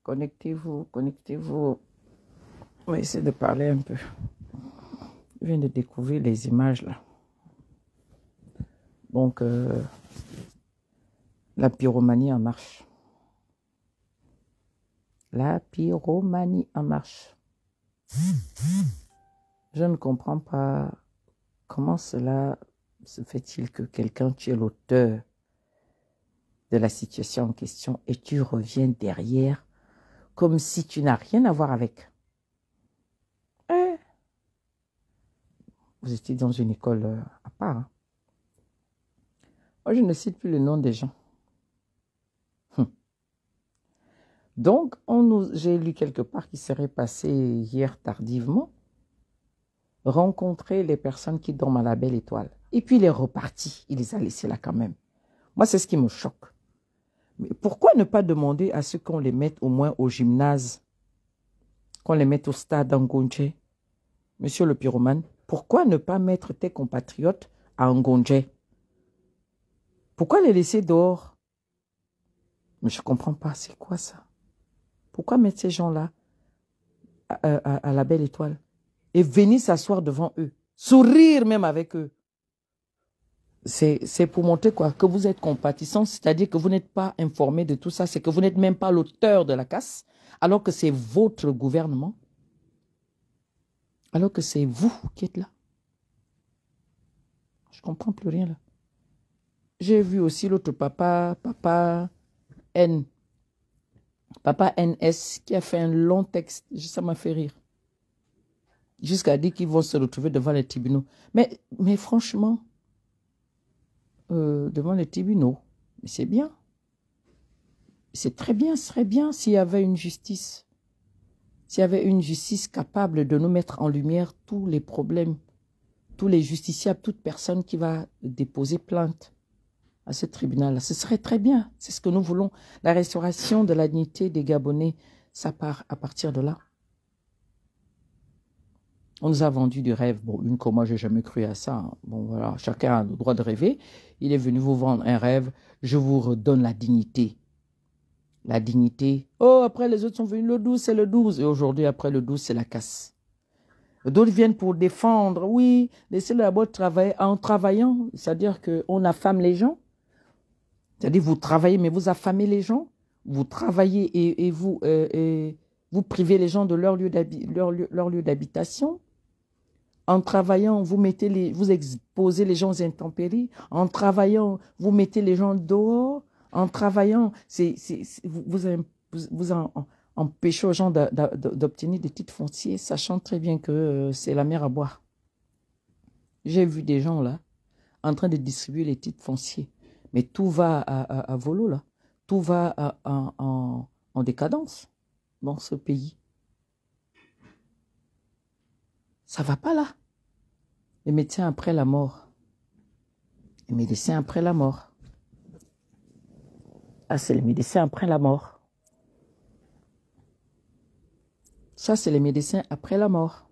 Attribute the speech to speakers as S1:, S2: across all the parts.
S1: Connectez-vous, connectez-vous. On va essayer de parler un peu. Je viens de découvrir les images là. Donc, la pyromanie en marche. La pyromanie en marche. Je ne comprends pas comment cela se fait-il que quelqu'un tue l'auteur de la situation en question et tu reviens derrière comme si tu n'as rien à voir avec. Vous étiez dans une école à part. Hein. Moi, je ne cite plus le nom des gens. Donc, j'ai lu quelque part qu'il serait passé hier tardivement, rencontrer les personnes qui dorment à la Belle Étoile. Et puis, il est reparti. Il les a laissés là quand même. Moi, c'est ce qui me choque. Mais pourquoi ne pas demander à ceux qu'on les mette au moins au gymnase, qu'on les mette au stade Ngonje? Monsieur le pyromane, pourquoi ne pas mettre tes compatriotes à Ngonje? Pourquoi les laisser dehors? Mais je ne comprends pas, c'est quoi ça? Pourquoi mettre ces gens-là à la Belle Étoile et venir s'asseoir devant eux, sourire même avec eux? C'est pour montrer quoi? Que vous êtes compatissant, c'est-à-dire que vous n'êtes pas informé de tout ça, c'est que vous n'êtes même pas l'auteur de la casse, alors que c'est votre gouvernement, alors que c'est vous qui êtes là. Je ne comprends plus rien là. J'ai vu aussi l'autre papa N. Papa NS qui a fait un long texte, ça m'a fait rire. Jusqu'à dire qu'ils vont se retrouver devant les tribunaux. Mais franchement, devant les tribunaux, c'est bien. C'est très bien, ce serait bien s'il y avait une justice. S'il y avait une justice capable de nous mettre en lumière tous les problèmes, tous les justiciables, toute personne qui va déposer plainte à ce tribunal-là. Ce serait très bien. C'est ce que nous voulons. La restauration de la dignité des Gabonais, ça part à partir de là. On nous a vendu du rêve. Bon, une comme moi, je n'ai jamais cru à ça. Bon, voilà, chacun a le droit de rêver. Il est venu vous vendre un rêve. Je vous redonne la dignité. La dignité. Oh, après, les autres sont venus. Le 12, c'est le 12. Et aujourd'hui, après le 12, c'est la casse. D'autres viennent pour défendre. Oui, laissez-le d'abord travailler. En travaillant, c'est-à-dire qu'on affame les gens. C'est-à-dire vous travaillez, mais vous affamez les gens. Vous travaillez et vous privez les gens de leur lieu d'habitation. En travaillant, vous exposez les gens aux intempéries. En travaillant, vous mettez les gens dehors. En travaillant, vous empêchez aux gens d'obtenir des titres fonciers, sachant très bien que c'est la mer à boire. J'ai vu des gens là, en train de distribuer les titres fonciers. Mais tout va à volo là. Tout va en décadence dans ce pays. Ça ne va pas là. Les médecins après la mort. Les médecins après la mort. Ah, c'est les médecins après la mort. Ça, c'est les médecins après la mort.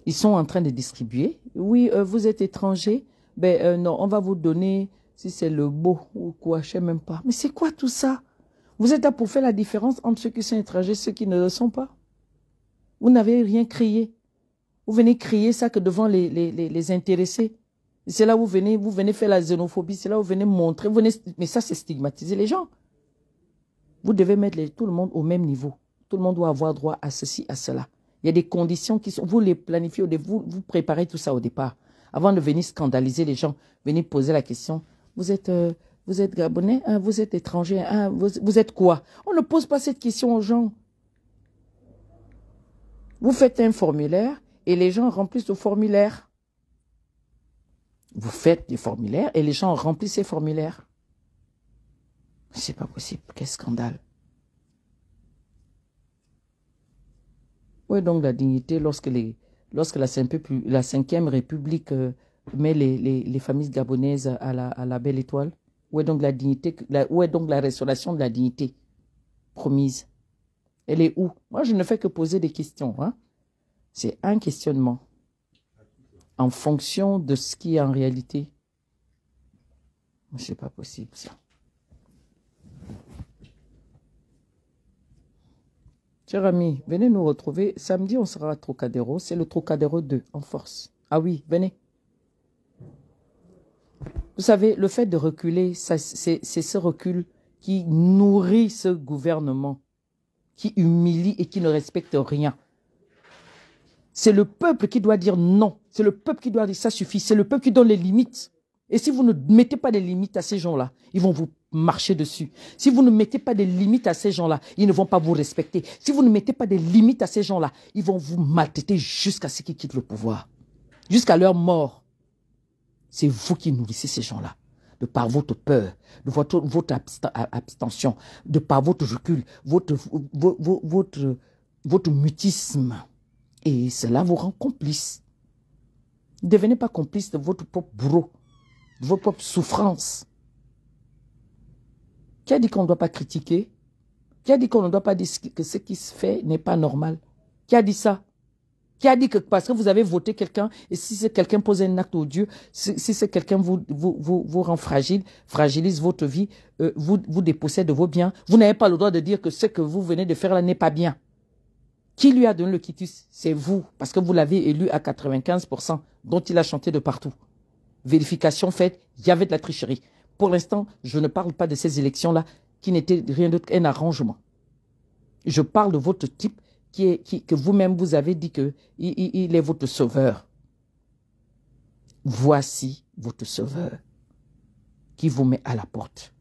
S1: Ils sont en train de distribuer. Oui, vous êtes étranger. Ben non, on va vous donner, si c'est le beau ou quoi, je ne sais même pas. Mais c'est quoi tout ça? Vous êtes là pour faire la différence entre ceux qui sont étrangers et ceux qui ne le sont pas. Vous n'avez rien crié. Vous venez crier ça que devant les intéressés. C'est là où vous venez faire la xénophobie. C'est là où vous venez montrer. Mais ça, c'est stigmatiser les gens. Vous devez mettre tout le monde au même niveau. Tout le monde doit avoir droit à ceci, à cela. Il y a des conditions qui sont... Vous les planifiez, vous préparez tout ça au départ. Avant de venir scandaliser les gens, venir poser la question. Vous êtes Gabonais, hein, vous êtes étranger, hein, vous êtes quoi? On ne pose pas cette question aux gens. Vous faites un formulaire et les gens remplissent le formulaire. Vous faites des formulaires et les gens remplissent ces formulaires. C'est pas possible. Quel scandale. Oui, donc la dignité, lorsque la 5e République met les familles gabonaises à la Belle Étoile, où est donc la dignité, où est donc la restauration de la dignité promise? Elle est où? Moi, je ne fais que poser des questions. Hein? C'est un questionnement en fonction de ce qui est en réalité. C'est pas possible, ça. Cher ami, venez nous retrouver. Samedi, on sera à Trocadéro. C'est le Trocadéro 2, en force. Ah oui, venez. Vous savez, le fait de reculer, c'est ce recul qui nourrit ce gouvernement, qui humilie et qui ne respecte rien. C'est le peuple qui doit dire non. C'est le peuple qui doit dire ça suffit. C'est le peuple qui donne les limites. Et si vous ne mettez pas des limites à ces gens-là, ils vont vous marcher dessus. Si vous ne mettez pas des limites à ces gens-là, ils ne vont pas vous respecter. Si vous ne mettez pas des limites à ces gens-là, ils vont vous maltraiter jusqu'à ce qu'ils quittent le pouvoir. Jusqu'à leur mort. C'est vous qui nourrissez ces gens-là. De par votre peur, de votre abstention, de par votre recul, votre mutisme. Et cela vous rend complice. Ne devenez pas complice de votre propre bourreau, de votre propre souffrance. Qui a dit qu'on ne doit pas critiquer? Qui a dit qu'on ne doit pas dire que ce qui se fait n'est pas normal? Qui a dit ça? Qui a dit que parce que vous avez voté quelqu'un, et si c'est quelqu'un pose un acte odieux, si c'est quelqu'un vous rend fragile, fragilise votre vie, vous dépossède de vos biens, vous n'avez pas le droit de dire que ce que vous venez de faire là n'est pas bien. Qui lui a donné le quitus? C'est vous, parce que vous l'avez élu à 95%, dont il a chanté de partout. Vérification faite, il y avait de la tricherie. Pour l'instant, je ne parle pas de ces élections-là qui n'étaient rien d'autre qu'un arrangement. Je parle de votre type que vous-même vous avez dit qu'il est votre sauveur. Voici votre sauveur qui vous met à la porte.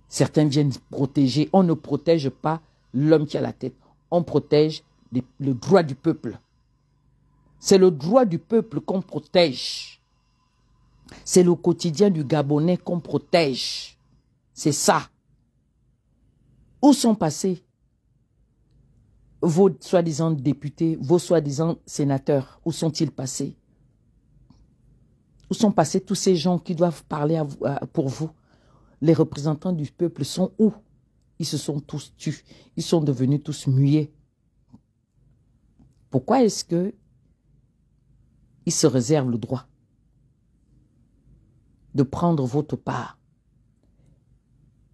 S1: Certains viennent protéger. On ne protège pas l'homme qui a la tête. On protège le droit du peuple. C'est le droit du peuple qu'on protège. C'est le quotidien du Gabonais qu'on protège. C'est ça. Où sont passés vos soi-disant députés, vos soi-disant sénateurs? Où sont-ils passés? Où sont passés tous ces gens qui doivent parler pour vous? Les représentants du peuple sont où? Ils se sont tous tus. Ils sont devenus tous muets. Pourquoi est-ce que ils se réservent le droit de prendre votre part,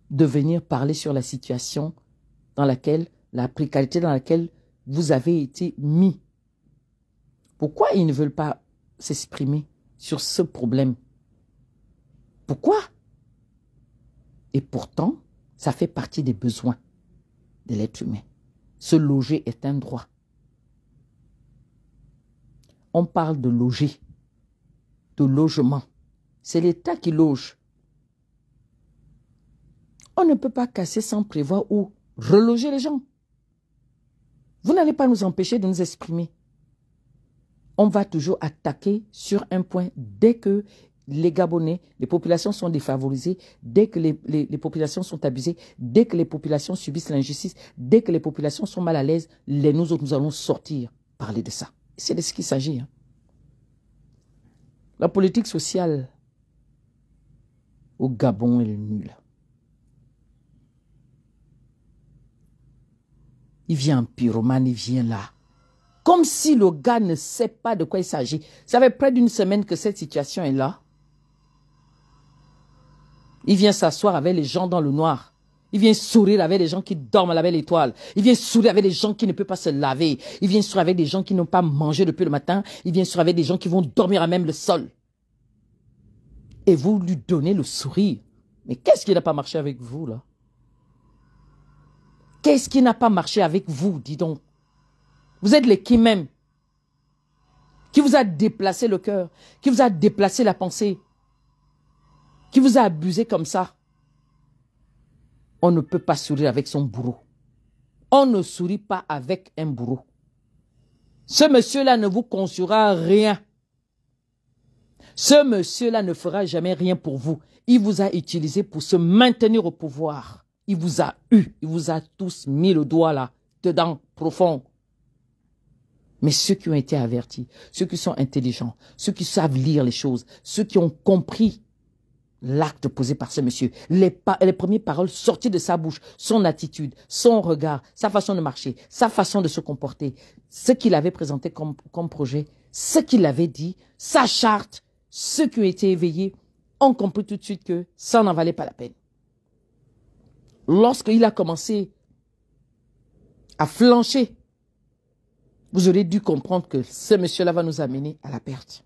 S1: de venir parler sur la situation dans laquelle, la précarité dans laquelle vous avez été mis? Pourquoi ils ne veulent pas s'exprimer sur ce problème? Pourquoi? Et pourtant, ça fait partie des besoins de l'être humain. Se loger est un droit. On parle de loger, de logement. C'est l'État qui loge. On ne peut pas casser sans prévoir ou reloger les gens. Vous n'allez pas nous empêcher de nous exprimer. On va toujours attaquer sur un point dès que les Gabonais, les populations sont défavorisées, dès que les populations sont abusées, dès que les populations subissent l'injustice, dès que les populations sont mal à l'aise, nous autres, nous allons sortir, parler de ça. C'est de ce qu'il s'agit. Hein. La politique sociale au Gabon est nulle. Il vient en pyromane, il vient là. Comme si le gars ne sait pas de quoi il s'agit. Ça fait près d'une semaine que cette situation est là. Il vient s'asseoir avec les gens dans le noir. Il vient sourire avec les gens qui dorment à la belle étoile. Il vient sourire avec les gens qui ne peuvent pas se laver. Il vient sourire avec des gens qui n'ont pas mangé depuis le matin. Il vient sourire avec des gens qui vont dormir à même le sol. Et vous lui donnez le sourire. Mais qu'est-ce qui n'a pas marché avec vous, là? Qu'est-ce qui n'a pas marché avec vous, dis donc? Vous êtes les qui même? Qui vous a déplacé le cœur? Qui vous a déplacé la pensée? Qui vous a abusé comme ça? On ne peut pas sourire avec son bourreau. On ne sourit pas avec un bourreau. Ce monsieur-là ne vous construira rien. Ce monsieur-là ne fera jamais rien pour vous. Il vous a utilisé pour se maintenir au pouvoir. Il vous a eu. Il vous a tous mis le doigt là, dedans, profond. Mais ceux qui ont été avertis, ceux qui sont intelligents, ceux qui savent lire les choses, ceux qui ont compris l'acte posé par ce monsieur, les premières paroles sorties de sa bouche, son attitude, son regard, sa façon de marcher, sa façon de se comporter, ce qu'il avait présenté comme projet, ce qu'il avait dit, sa charte, ceux qui ont été éveillés ont compris tout de suite que ça n'en valait pas la peine. Lorsqu'il a commencé a flanché, vous aurez dû comprendre que ce monsieur-là va nous amener à la perte.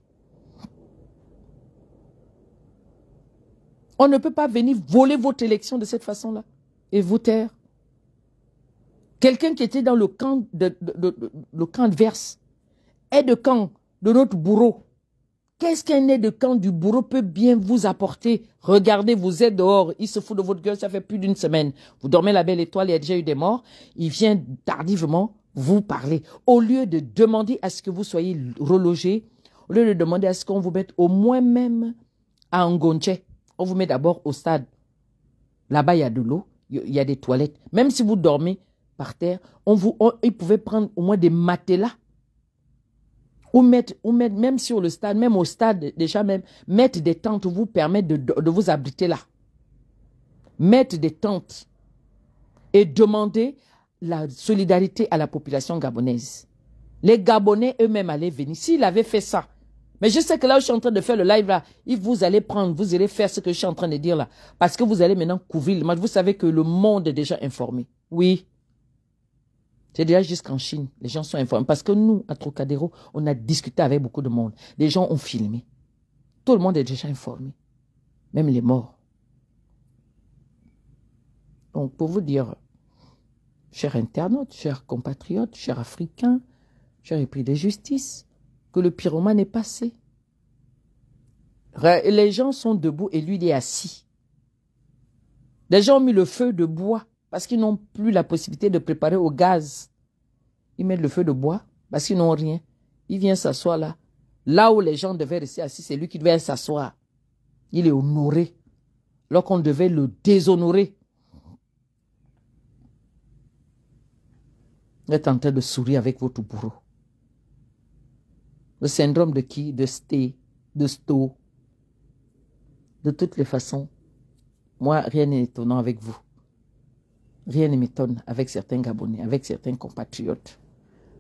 S1: On ne peut pas venir voler votre élection de cette façon-là et vous taire. Quelqu'un qui était dans le camp, le camp adverse, aide de camp de notre bourreau. Qu'est-ce qu'un aide de camp du bourreau peut bien vous apporter? Regardez, vous êtes dehors, il se fout de votre gueule, ça fait plus d'une semaine. Vous dormez la belle étoile, il y a déjà eu des morts. Il vient tardivement vous parler. Au lieu de demander à ce que vous soyez relogé, au lieu de demander à ce qu'on vous mette au moins même à Ngonche, on vous met d'abord au stade. Là-bas, il y a de l'eau, il y a des toilettes. Même si vous dormez par terre, ils pouvaient prendre au moins des matelas. Ou mettre même sur le stade, même au stade, déjà même, mettre des tentes vous permet de vous abriter là. Mettre des tentes et demander la solidarité à la population gabonaise. Les Gabonais eux-mêmes allaient venir. S'ils avaient fait ça, mais je sais que là où je suis en train de faire le live là, vous allez prendre, vous irez faire ce que je suis en train de dire là. Parce que vous allez maintenant couvrir le match. Vous savez que le monde est déjà informé. Oui. C'est déjà jusqu'en Chine, les gens sont informés. Parce que nous, à Trocadéro, on a discuté avec beaucoup de monde. Les gens ont filmé. Tout le monde est déjà informé. Même les morts. Donc, pour vous dire, chers internautes, chers compatriotes, chers Africains, chers épris de justice, que le pyromane est passé. Les gens sont debout et lui, il est assis. Les gens ont mis le feu de bois. Parce qu'ils n'ont plus la possibilité de préparer au gaz. Ils mettent le feu de bois parce qu'ils n'ont rien. Il vient s'asseoir là. Là où les gens devaient rester assis, c'est lui qui devait s'asseoir. Il est honoré. Alors qu'on devait le déshonorer. Vous êtes en train de sourire avec votre bourreau. Le syndrome de qui? De Sto. De toutes les façons, moi, rien n'est étonnant avec vous. Rien ne m'étonne avec certains Gabonais, avec certains compatriotes.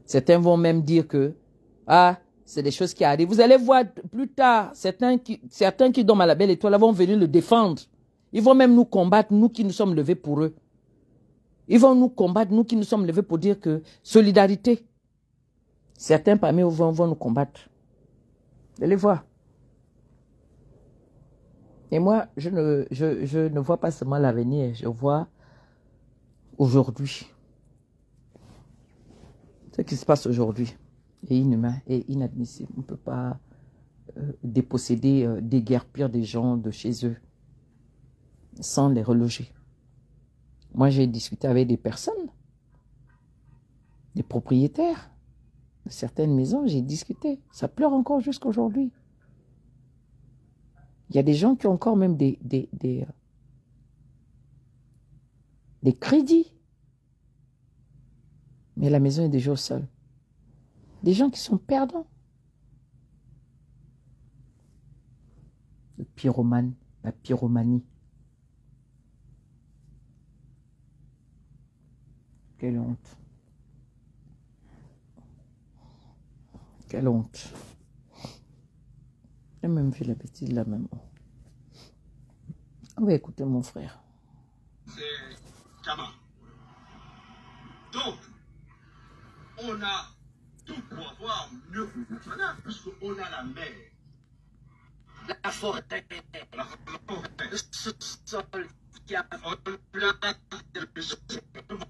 S1: Certains vont même dire que, c'est des choses qui arrivent. Vous allez voir plus tard, certains qui dorment à la belle étoile vont venir le défendre. Ils vont même nous combattre, nous qui nous sommes levés pour eux. Ils vont nous combattre, nous qui nous sommes levés pour dire que solidarité. Certains parmi eux vont nous combattre. Vous allez voir. Et moi, je ne vois pas seulement l'avenir, je vois aujourd'hui. Ce qui se passe aujourd'hui est inhumain et inadmissible. On ne peut pas déposséder, déguerpir des gens de chez eux sans les reloger. Moi, j'ai discuté avec des personnes, des propriétaires de certaines maisons, j'ai discuté. Ça pleure encore jusqu'à aujourd'hui. Il y a des gens qui ont encore même des crédits. Mais la maison est déjà au sol. Des gens qui sont perdants. Le pyromane, la pyromanie. Quelle honte. Quelle honte. J'ai même fait la bêtise de la maman. On va écouter mon frère.
S2: C'est Kama. Donc, on a tout pour avoir mieux que le Ghana, parce qu'on a la mer, la forêt, le sol qui a plein de choses. Comment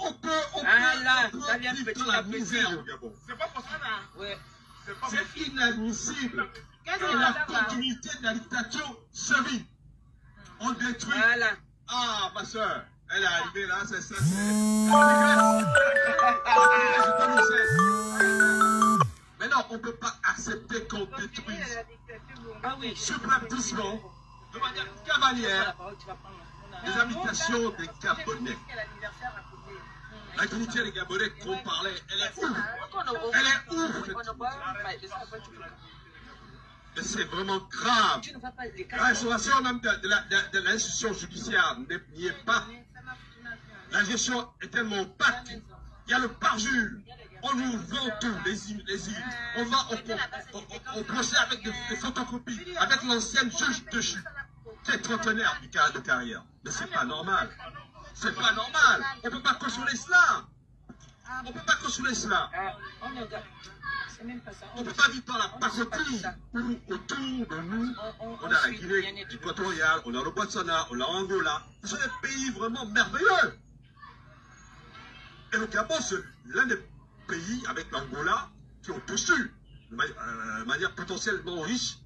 S2: on peut dans la misère au Gabon? C'est pas possible. C'est inadmissible. Et la continuité de la dictature se vit. On détruit. Voilà. Ah, ma soeur, elle est arrivée là, c'est ça. Mais non, on ne peut pas accepter qu'on détruise subrepticement, de manière cavalière, les habitations des Gabonais. La dignité des Gabonais qu'on parlait, elle est où? Elle est où? C'est vraiment grave. La restauration même de l'institution judiciaire n'y est pas. La gestion est tellement opaque. Il y a le parjure. On nous vend tout, les îles. On va au procès avec des photocopies, avec l'ancienne juge de chute, qui est trentenaire de carrière. Mais c'est pas normal. C'est pas normal. On ne peut pas consoler cela. On ne peut pas consoler cela. On ne peut pas vivre dans la pacotille où autour de nous, on a la Guinée équatoriale, on a le Botswana, on a l'Angola. Ce sont des pays vraiment merveilleux. Et le Gabon, c'est l'un des pays avec l'Angola qui ont dessus, de manière potentiellement riche.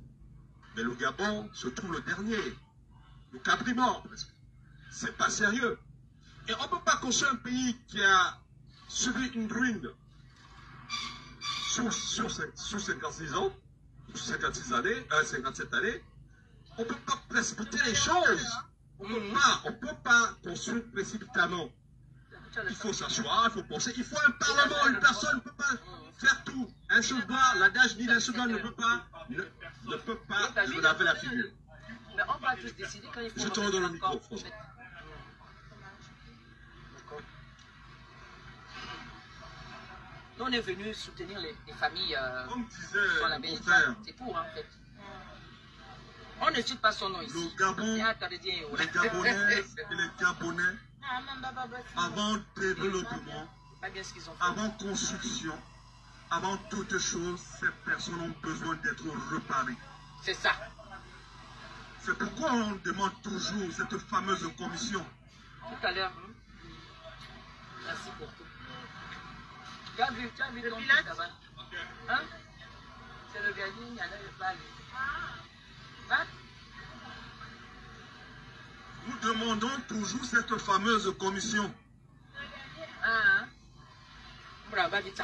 S2: Mais le Gabon se trouve le dernier, le quadrimore. C'est pas sérieux. Et on ne peut pas construire un pays qui a subi une ruine sur 56 ans, sur 56 années, 57 années. On ne peut pas précipiter les choses. On ne peut pas construire précipitamment. Il faut s'asseoir, il faut penser, il faut un parlement, une personne ne peut pas faire tout. Un cheval, l'adage dit d'un cheval ne peut pas se laver la figure.
S3: Mais on va tous décider quand il faut.
S2: Je te redonne le micro, François.
S3: Nous, on est venus soutenir les familles
S2: Comme disait
S3: mon
S2: frère,
S3: c'est tout en fait. On ne cite pas son nom ici.
S2: Le Gabon, les Gabonais et les Gabonais, avant développement, avant construction, avant toute chose, ces personnes ont besoin d'être réparées.
S3: C'est ça.
S2: C'est pourquoi on demande toujours cette fameuse commission.
S3: Tout à l'heure. Merci pour tout. Tu as vu ton fils là-bas? Hein? C'est le gardien, il y en a pas. Hein?
S2: Nous demandons toujours cette fameuse commission.
S3: Bravo, vite.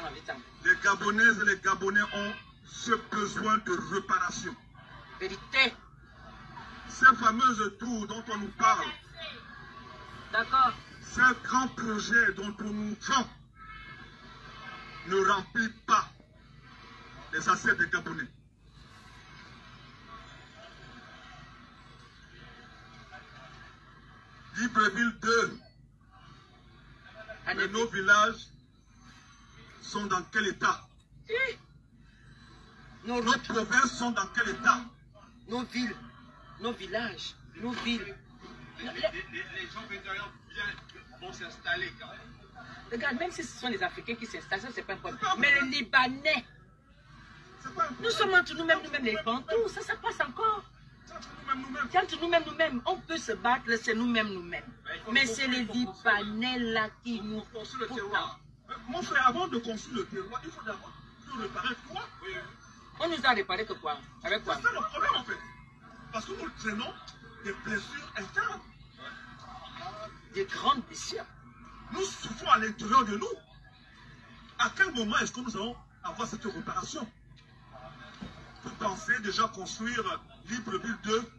S2: Les Gabonaises et les Gabonais ont ce besoin de réparation.
S3: Vérité.
S2: Ces fameuses tours dont on nous parle,
S3: D'accord.
S2: ces grands projets dont on nous vend, ne remplit pas les assiettes des Gabonais. Libreville 2, et nos villages sont dans quel état? Nos provinces sont dans quel état?
S3: Nos villes, nos villages, nos villes.
S2: Les gens vont s'installer quand même.
S3: Regarde, même si ce sont les Africains qui s'installent, ça c'est pas un problème. Mais les Libanais, nous sommes entre nous-mêmes, les Bantous, ça passe encore. C'est entre nous-mêmes, on peut se battre, c'est nous-mêmes. Mais c'est les Libanais là qui nous
S2: construisent le terroir. Mon frère, avant de construire le terroir, il faut d'abord réparer quoi?
S3: On nous a réparé que quoi? Avec quoi?
S2: C'est ça le problème en fait. Parce que nous traînons des blessures internes.
S3: Des grandes blessures.
S2: Nous souffrons à l'intérieur de nous. À quel moment est-ce que nous allons avoir cette réparation? Vous pensez déjà construire Libreville 2,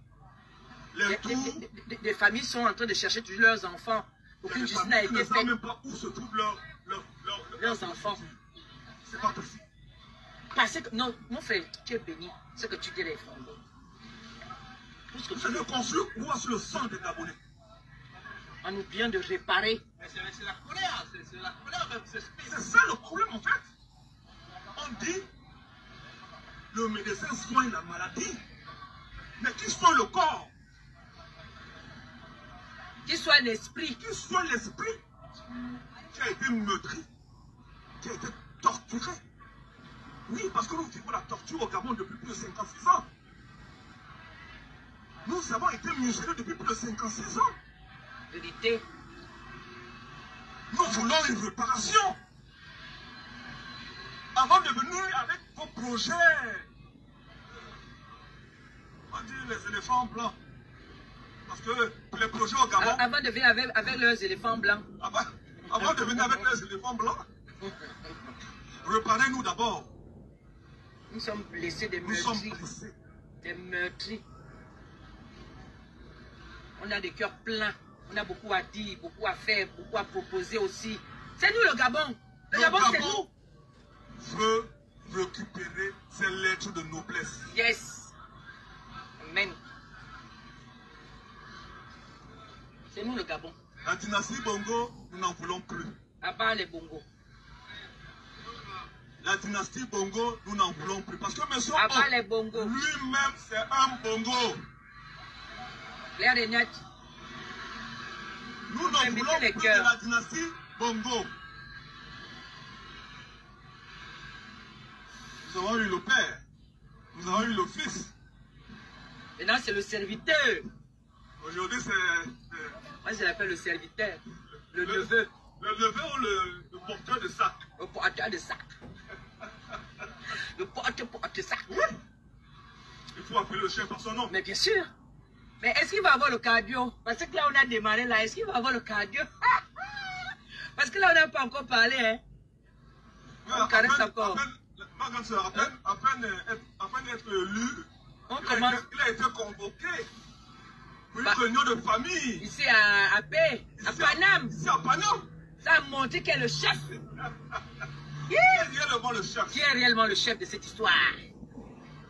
S2: les tours?
S3: Des familles sont en train de chercher toujours leurs enfants. Aucune justice n'a été faite.
S2: Ils ne savent même pas où se trouvent
S3: leurs enfants.
S2: C'est pas possible.
S3: Parce que, non, mon frère, tu es béni. Ce que tu dis est vrai.
S2: Vous allez construire quoi sur le sang des Gabonais?
S3: En oubliant de réparer.
S2: C'est la colère, c'est la colère même. C'est ça le problème en fait. On dit, le médecin soigne la maladie, mais qui soigne le corps?
S3: Qui soit l'esprit?
S2: Qui soigne l'esprit qui a été meurtri, qui a été torturé? Oui, parce que nous vivons la torture au Gabon depuis plus de 56 ans. Nous avons été muselés depuis plus de 56 ans.
S3: Vérité.
S2: Nous voulons une réparation. Avant de venir avec vos projets, on va dire les éléphants blancs. Parce que les projets au Gabon...
S3: Avant de venir avec leurs éléphants blancs.
S2: Avant de venir avec les éléphants blancs, réparez-nous d'abord.
S3: Nous sommes blessés, des meurtris. Des meurtris. On a des cœurs pleins. On a beaucoup à dire, beaucoup à faire, beaucoup à proposer aussi. C'est nous le Gabon. Le Gabon, c'est nous.
S2: Veut récupérer ces lettres de noblesse.
S3: Yes. Amen. C'est nous le Gabon.
S2: La dynastie Bongo, nous n'en voulons plus.
S3: À part les Bongo.
S2: La dynastie Bongo, nous n'en voulons plus. Parce que monsieur
S3: les Bongo.
S2: Lui-même, c'est un Bongo.
S3: Claire et net.
S2: Nous n'en voulons plus de la dynastie Bongo. Nous avons eu le père. Nous avons eu le fils.
S3: Maintenant, c'est le serviteur.
S2: Aujourd'hui, c'est...
S3: Moi, je l'appelle le serviteur. Le neveu.
S2: Le neveu ou le porteur de sac?
S3: Le porteur de sac. Le porte-sac.
S2: Oui. Il faut appeler le chef par son nom.
S3: Mais bien sûr. Mais est-ce qu'il va avoir le cardio? Parce que là, on a démarré là. Est-ce qu'il va avoir le cardio? Parce que là, on n'a pas encore parlé. Hein? On caresse encore.
S2: À peine être élu, il a été convoqué pour une réunion de famille.
S3: Ici à Paix, à Paname.
S2: Ici à Paname.
S3: Ça a montré qu'il est le chef.
S2: Qui est réellement le chef?
S3: Qui est réellement le chef de cette histoire?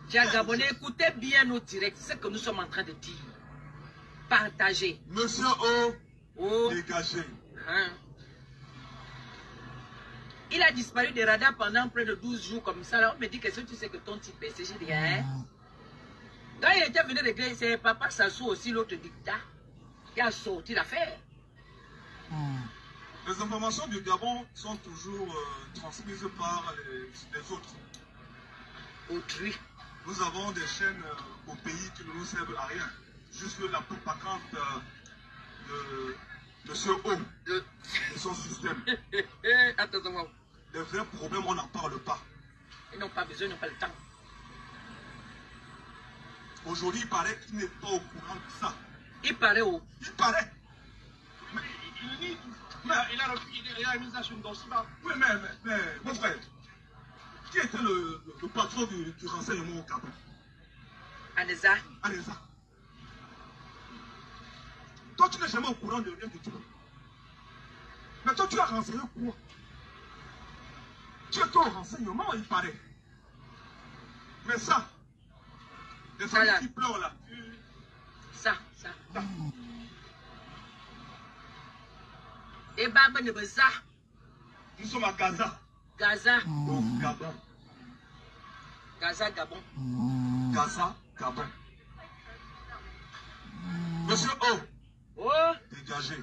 S3: Chers Gabonais, écoutez bien nos directs, c'est ce que nous sommes en train de dire. Partagez.
S2: Monsieur O, dégagez.
S3: Hein? Il a disparu des radars pendant près de 12 jours comme ça. Là, on me dit, qu'est-ce que tu sais que ton type est? J'ai dit, hein? Quand il était venu régler, c'est Papa Sassou aussi, l'autre dictat, qui a sorti l'affaire.
S2: Les informations du Gabon sont toujours transmises par les autres.
S3: Autrui.
S2: Nous avons des chaînes au pays qui ne nous servent à rien. Juste la propagande de Monsieur O et son système.
S3: Attends.
S2: Les vrais problèmes, on n'en parle pas.
S3: Ils n'ont pas besoin, ils n'ont pas le temps.
S2: Aujourd'hui, il paraît qu'il n'est pas au courant de ça.
S3: Il paraît où?
S2: Il paraît.
S4: Mais il a mis ça sur une dossier.
S2: Oui, mais mon frère, qui était le patron du renseignement au Gabon?
S3: Anessa.
S2: Anessa. Toi, tu n'es jamais au courant de rien du tout. Mais toi, tu as renseigné quoi? Tu étais au renseignement, il paraît. Mais ça, les familles qui pleurent là.
S3: Ça. Et Baba ne veut ça.
S2: Nous sommes à Gaza.
S3: Gaza.
S2: Au Gabon.
S3: Gaza, Gabon.
S2: Gaza, Gabon. Monsieur O.
S3: Oh.
S2: Dégagez.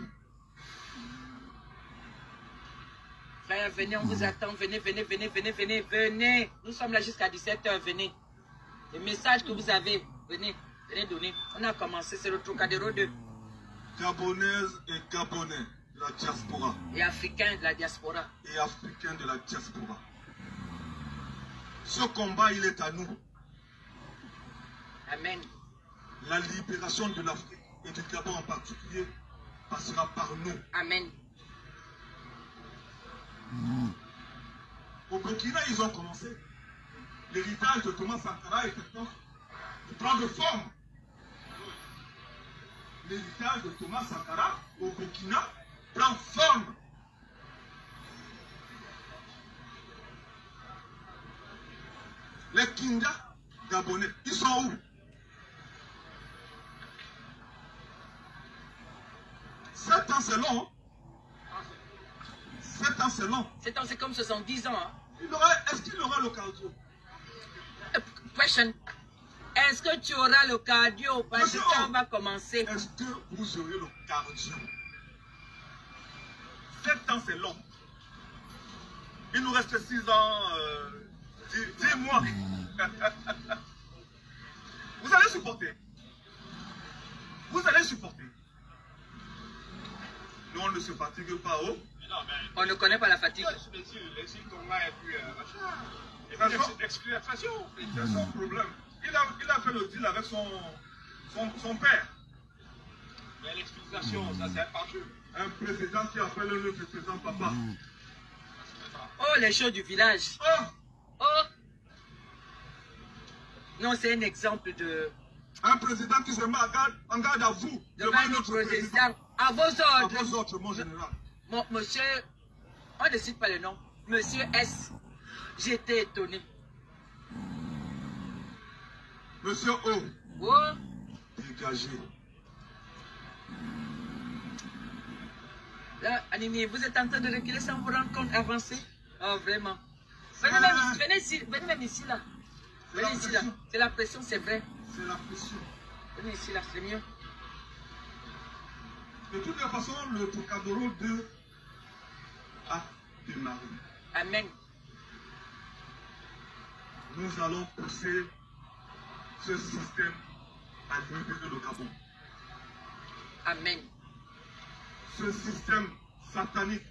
S3: Frère, venez, on vous attend. Venez. Nous sommes là jusqu'à 17 h. Venez. Les messages que vous avez, venez donner. On a commencé, c'est le Trocadéro 2.
S2: Gabonaises et Gabonais de la diaspora.
S3: Et Africains de la diaspora.
S2: Et Africains de la diaspora. Ce combat, il est à nous.
S3: Amen.
S2: La libération de l'Afrique et du Gabon en particulier passera par nous.
S3: Amen.
S2: Au Burkina, ils ont commencé. L'héritage de Thomas Sankara est en train de prendre forme. L'héritage de Thomas Sankara au Burkina prend forme. Les Kinga gabonais, ils sont où? 7 ans, c'est long. 7 ans, c'est long.
S3: 7 ans, c'est comme 70 ans. Hein?
S2: Est-ce qu'il aura le cardio?
S3: Question. Est-ce que tu auras le cardio? Parce qu'on va commencer.
S2: Est-ce que vous aurez le cardio? 7 ans, c'est long. Il nous reste 6 ans, 10 mois. Vous allez supporter. Vous allez supporter. Nous, on ne se fatigue pas. Oh.
S3: On ne connaît pas la fatigue.
S2: L'exclusion. C'est son problème. Il a fait le deal avec son père.
S4: Mais l'explication, ça c'est pas sûr.
S2: Un président qui appelle le président papa.
S3: Oh, les choses du village. Oh. Non, c'est un exemple de...
S2: Un président qui se met en garde à vous.
S3: Devant notre président. À vos ordres.
S2: À vos ordres, mon général.
S3: Monsieur, on ne cite pas le nom. Monsieur S. J'étais étonné.
S2: Monsieur O.
S3: Oh.
S2: Dégagez.
S3: Là, Animi, vous êtes en train de reculer sans vous rendre compte, avancer. Oh, vraiment. Venez même ici, là. Venez ici, là. C'est la pression, c'est vrai.
S2: C'est la pression.
S3: Venez ici, là, c'est mieux.
S2: De toutes les façons, le Trocadéro 2 a démarré.
S3: Amen.
S2: Nous allons pousser ce système à libérer le Gabon.
S3: Amen.
S2: Ce système satanique,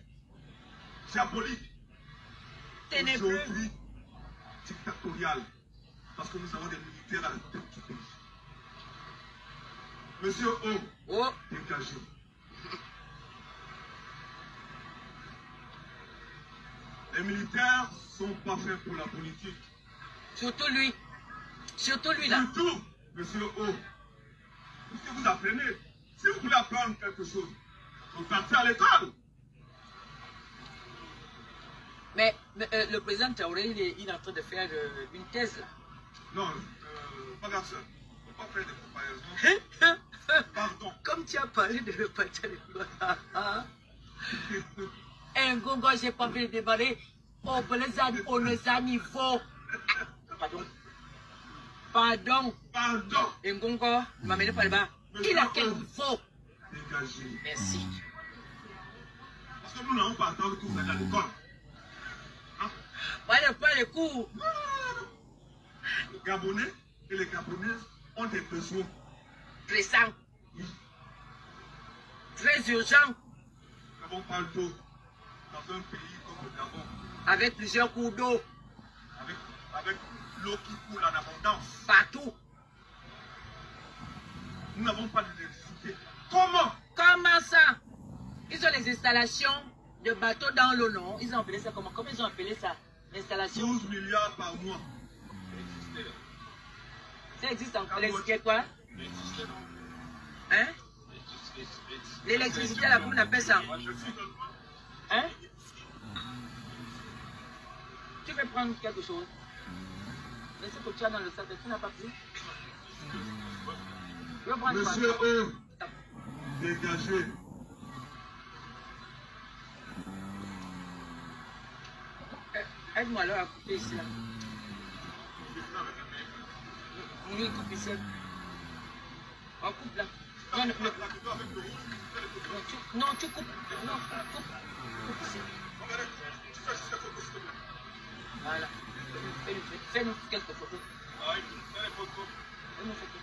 S2: diabolique,
S3: Ténébreux.
S2: aujourd'hui dictatorial, parce que nous avons des militaires à la tête du pays. Monsieur O,
S3: Oh.
S2: dégagez. Les militaires sont pas faits pour la politique.
S3: Surtout lui. Surtout lui, là.
S2: Surtout, monsieur O, ce que vous apprenez, si vous voulez apprendre quelque chose, vous partez à l'école.
S3: Mais le président Traoré, il est en train de faire une thèse, là.
S2: Non, pas grave ça. Il ne faut pas faire des comparaisons. Pardon.
S3: Comme tu as parlé de repartir à l'école. Un gongo, j'ai pas fait démarrer. Oh, on les a niveau. Pardon. Pardon.
S2: Pardon.
S3: Un gongo, ne m'amenez pas là-bas. Il a quel niveau?
S2: Dégagez.
S3: Merci.
S2: Parce que nous n'avons pas attendu que vous allez à l'école.
S3: Voilà pas les cours.
S2: Les Gabonais et les Gabonaises ont des besoins.
S3: Pressant. Très urgent.
S2: Nous n'avons pas d'eau dans un pays comme le Gabon.
S3: Avec plusieurs cours d'eau.
S2: Avec l'eau qui coule en abondance.
S3: Partout.
S2: Nous n'avons pas d'électricité. Comment?
S3: Comment ça? Ils ont les installations de bateaux dans l'eau, non? Ils ont appelé ça comment? Comment ils ont appelé ça? L'installation.
S2: 12 milliards par mois.
S3: Ça existe encore. L'électricité quoi? Hein? L'électricité là, comment on appelle ça? Hein? Tu veux prendre quelque chose? Mais ce que tu as dans le sac, tu n'as pas pris? Tu veux prendre
S2: Monsieur
S3: quoi?
S2: E, dégagez.
S3: Aide-moi alors à couper ici là. Oui, coupe ici. On coupe là. Non, tu coupes. Non, coupe. Coupe ici. Voilà. Fais-nous quelques photos. Fais-nous photos.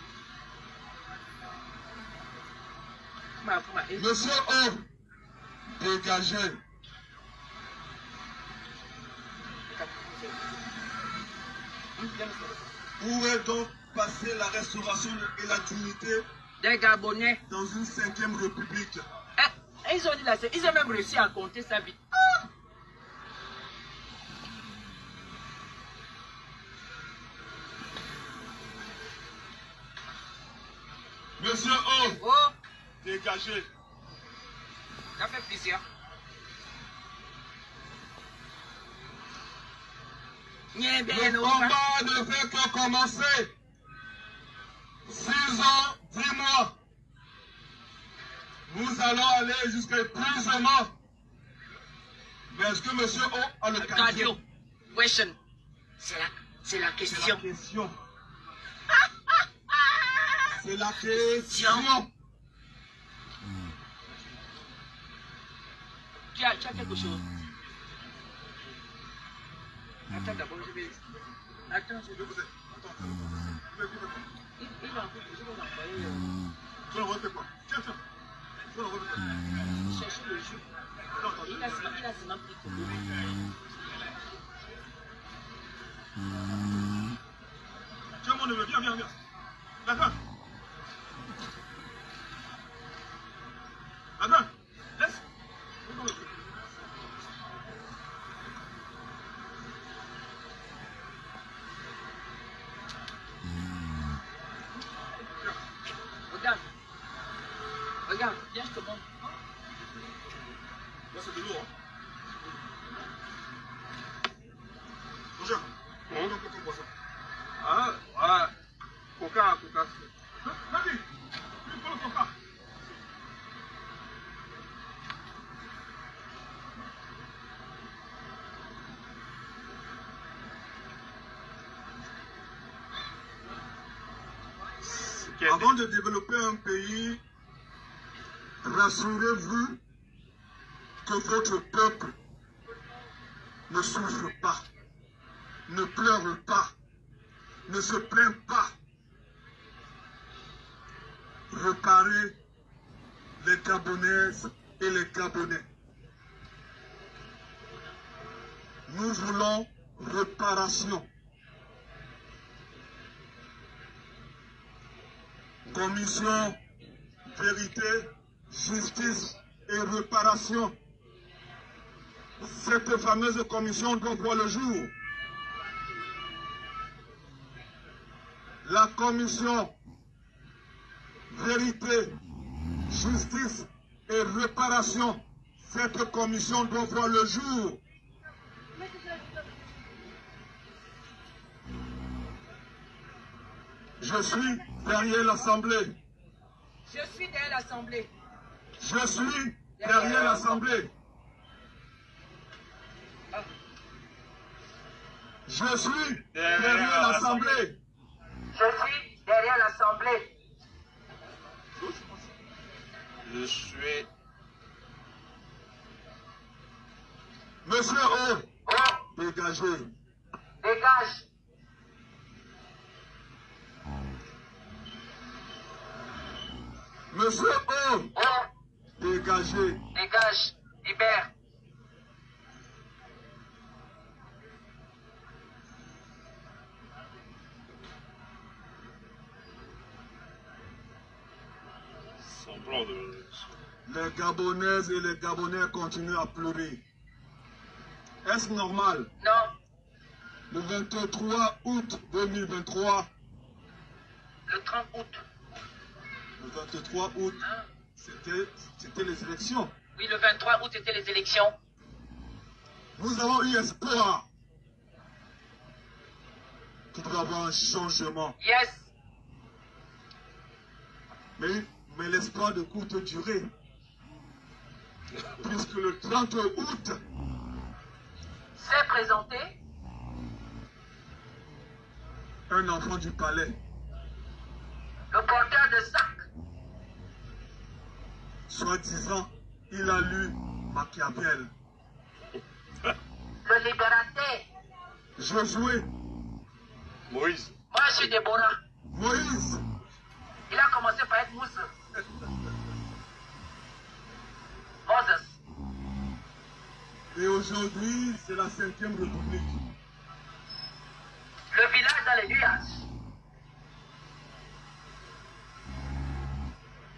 S2: Monsieur O, dégagez. Où est donc passée la restauration et la dignité
S3: des Gabonais
S2: dans une 5e république?
S3: Ils ont dit là, ils ont même réussi à compter ça vite.
S2: Monsieur O,
S3: Oh,
S2: dégagez.
S3: ça fait plaisir.
S2: Le combat ne fait que commencer. 6 ans, 10 mois. Nous allons aller jusqu'à épuisement. Mais est-ce que monsieur O a le cardio?
S3: Question. C'est la
S2: C'est la
S3: question.
S2: question. C'est la question.
S3: Tu as quelque chose? Attends d'abord, je vais... Attends, je vais... Il va en fait, je vais l'envoyer...
S2: Tu l'envoies quoi? Tiens. Tu l'envoies quoi?
S3: Chercher le jus. Il a seulement pris que
S2: Tiens mon neveu, viens. D'accord. Attends, laisse.
S3: Regarde, viens, je te montre.
S2: Là, c'est de l'eau, hein. Bonjour. Comment boisson? Ah, voilà. Coca. Vas-y, tu prends le coca. Avant de développer un pays, rassurez-vous que votre peuple ne souffre pas, ne pleure pas, ne se plaint pas. Réparez les Gabonaises et les Gabonais. Nous voulons réparation. Commission, vérité, justice et réparation. Cette fameuse commission doit voir le jour. La commission, vérité, justice et réparation, cette commission doit voir le jour. Je suis derrière l'Assemblée.
S3: Je suis derrière l'Assemblée.
S2: Je suis derrière l'Assemblée. Je suis derrière l'Assemblée.
S3: Je suis derrière l'Assemblée.
S4: Je suis...
S2: Monsieur O, dégagez.
S3: Dégage.
S2: Monsieur O, dégagez.
S3: Dégage. Libère.
S4: Semblant de...
S2: Les Gabonaises et les Gabonais continuent à pleurer. Est-ce normal?
S3: Non.
S2: Le 23 août 2023,
S3: Le 30 août.
S2: le 23 août, c'était les élections.
S3: Oui, le 23 août, c'était les élections.
S2: Nous avons eu espoir qu'il doit y avoir un changement.
S3: Yes.
S2: Mais l'espoir de courte durée. Puisque le 30 août,
S3: s'est présenté
S2: un enfant du palais,
S3: le porteur de sac.
S2: soi-disant, il a lu Machiavel.
S3: Le libérateur.
S2: Josué,
S4: Moïse.
S3: Moi, je suis Déborah.
S2: Moïse,
S3: Il a commencé par être Mousse. Moses.
S2: et aujourd'hui, c'est la 5e République.
S3: Le village dans les nuages.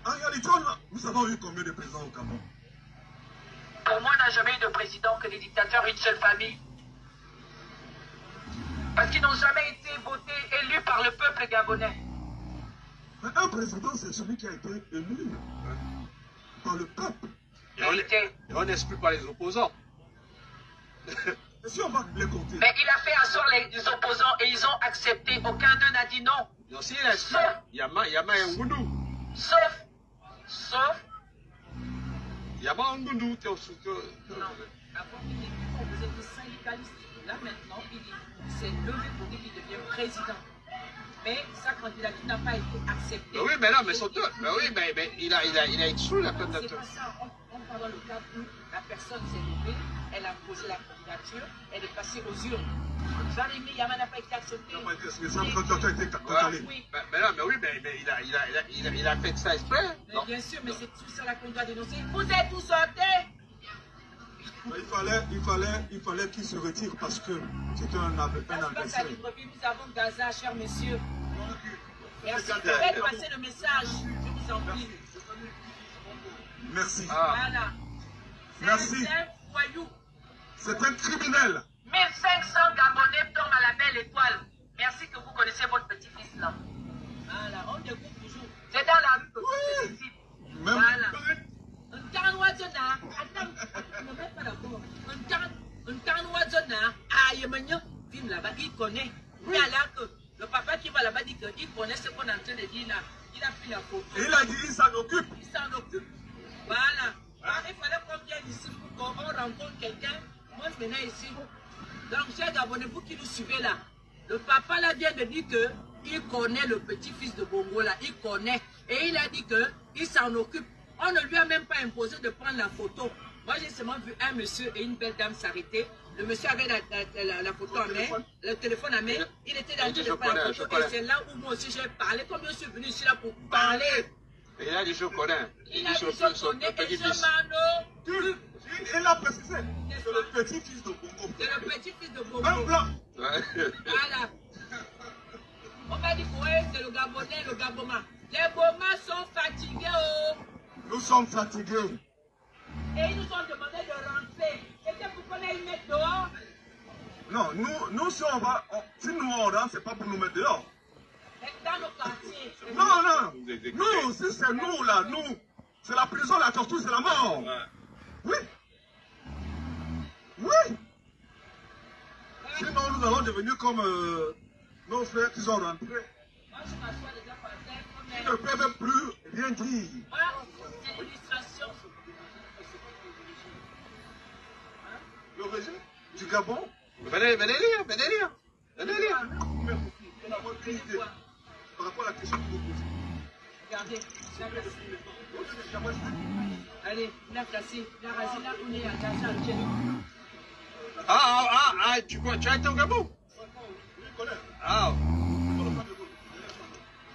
S2: En réalité, nous avons eu combien de présidents au Gabon?
S3: Pour moi, on n'a jamais eu de président que des dictateurs, une seule famille. Parce qu'ils n'ont jamais été votés, élus par le peuple gabonais.
S2: Mais un président, c'est celui qui a été élu par le peuple.
S4: Et on n'exclut pas les opposants.
S2: Et si on va les compter?
S3: Mais il a fait asseoir les opposants et ils ont accepté. Aucun d'eux n'a dit non.
S4: Non, si, Yama Ngundu.
S3: Sauf.
S4: Yama Ngundu.
S3: Non. Avant, il dit qu'on vous êtes syndicaliste. Là, maintenant, il dit c'est levé pour dire qu'il devient président. Mais sa candidature n'a pas été acceptée.
S4: Mais oui, mais là, mais son tour. Mais oui, mais il a exclu la
S3: C'est
S4: candidature.
S3: pas ça. On parle dans le cas où la personne s'est levée, elle a posé la candidature, elle est passée aux urnes. Jean-Rémy Yama n'a pas été accepté.
S2: Est-ce que ça a été calé?
S3: Oui.
S4: Mais là, mais oui, mais il a fait ça exprès.
S3: Mais bien sûr, mais c'est tout ça qu'on doit dénoncer. Vous êtes tous sortis.
S2: Il fallait qu'il se retire parce que c'était un adversaire.
S3: Nous avons Gaza, chers messieurs. Merci. Vous pouvez passer le message. Je vous en prie.
S2: Merci.
S3: Voilà.
S2: Merci.
S3: C'est un voyou.
S2: C'est un criminel.
S3: 1500 Gabonais tombent à la belle étoile. Merci que vous connaissez votre petit-fils là. Voilà, on découvre toujours. C'est dans la rue que vous décidez. Voilà. Un Tanouazona, attends, ne mets pas d'accord. Un Tanouazona, film là-bas, il connaît. Mais alors que le papa qui va là-bas dit qu'il connaît ce qu'on est en train de dire là. Il a pris la photo.
S2: Et il a dit il s'en occupe.
S3: Il s'en occupe. Voilà. Alors, il fallait qu'on vienne ici pour qu'on rencontre quelqu'un. Moi, maintenant ici. Donc, chers Gabonais, vous qui nous suivez là, le papa là vient de dire que il connaît le petit-fils de Bongo là, il connaît. Et il a dit qu'il s'en occupe. On ne lui a même pas imposé de prendre la photo. Moi, j'ai seulement vu un monsieur et une belle dame s'arrêter. Le monsieur avait la photo en main, le téléphone en main. Il était dans le prendre la photo. Et c'est là où moi aussi j'ai parlé. Comme je suis venu ici là pour parler.
S4: Et il a dit je connais.
S3: Il a dit je connais et je m'en occupe.
S2: Il a précisé. C'est le petit-fils de Bongo.
S3: C'est le petit-fils de Bongo.
S2: Un blanc.
S3: Voilà. On va dire que c'est le Gabonais, le Gaboma. Les Bomas sont fatigués. Oh.
S2: Nous sommes fatigués.
S3: Et ils nous ont demandé de rentrer. Et c'est pour qu'on aille mettre dehors.
S2: Non, nous si on va, si nous on rentre, c'est pas pour nous mettre dehors.
S3: Dans nos quartiers.
S2: Non, non. Nous, si c'est nous là, nous, c'est la prison, la torture, c'est la mort. Oui. Oui. Sinon, nous allons devenir comme nos frères qui sont rentrés.
S3: Moi, je m'assois déjà par terre.
S2: Ils ne peuvent plus rien dire.
S3: Voilà, c'est l'illustration.
S2: Le régime du Gabon.
S4: Venez lire, venez lire. Venez lire.
S2: On a aucune idée par rapport à la question que vous posez.
S3: Regardez, allez, la classée, la racine, là, on est à Gaza,
S4: Tu as été au Gabon? Ah.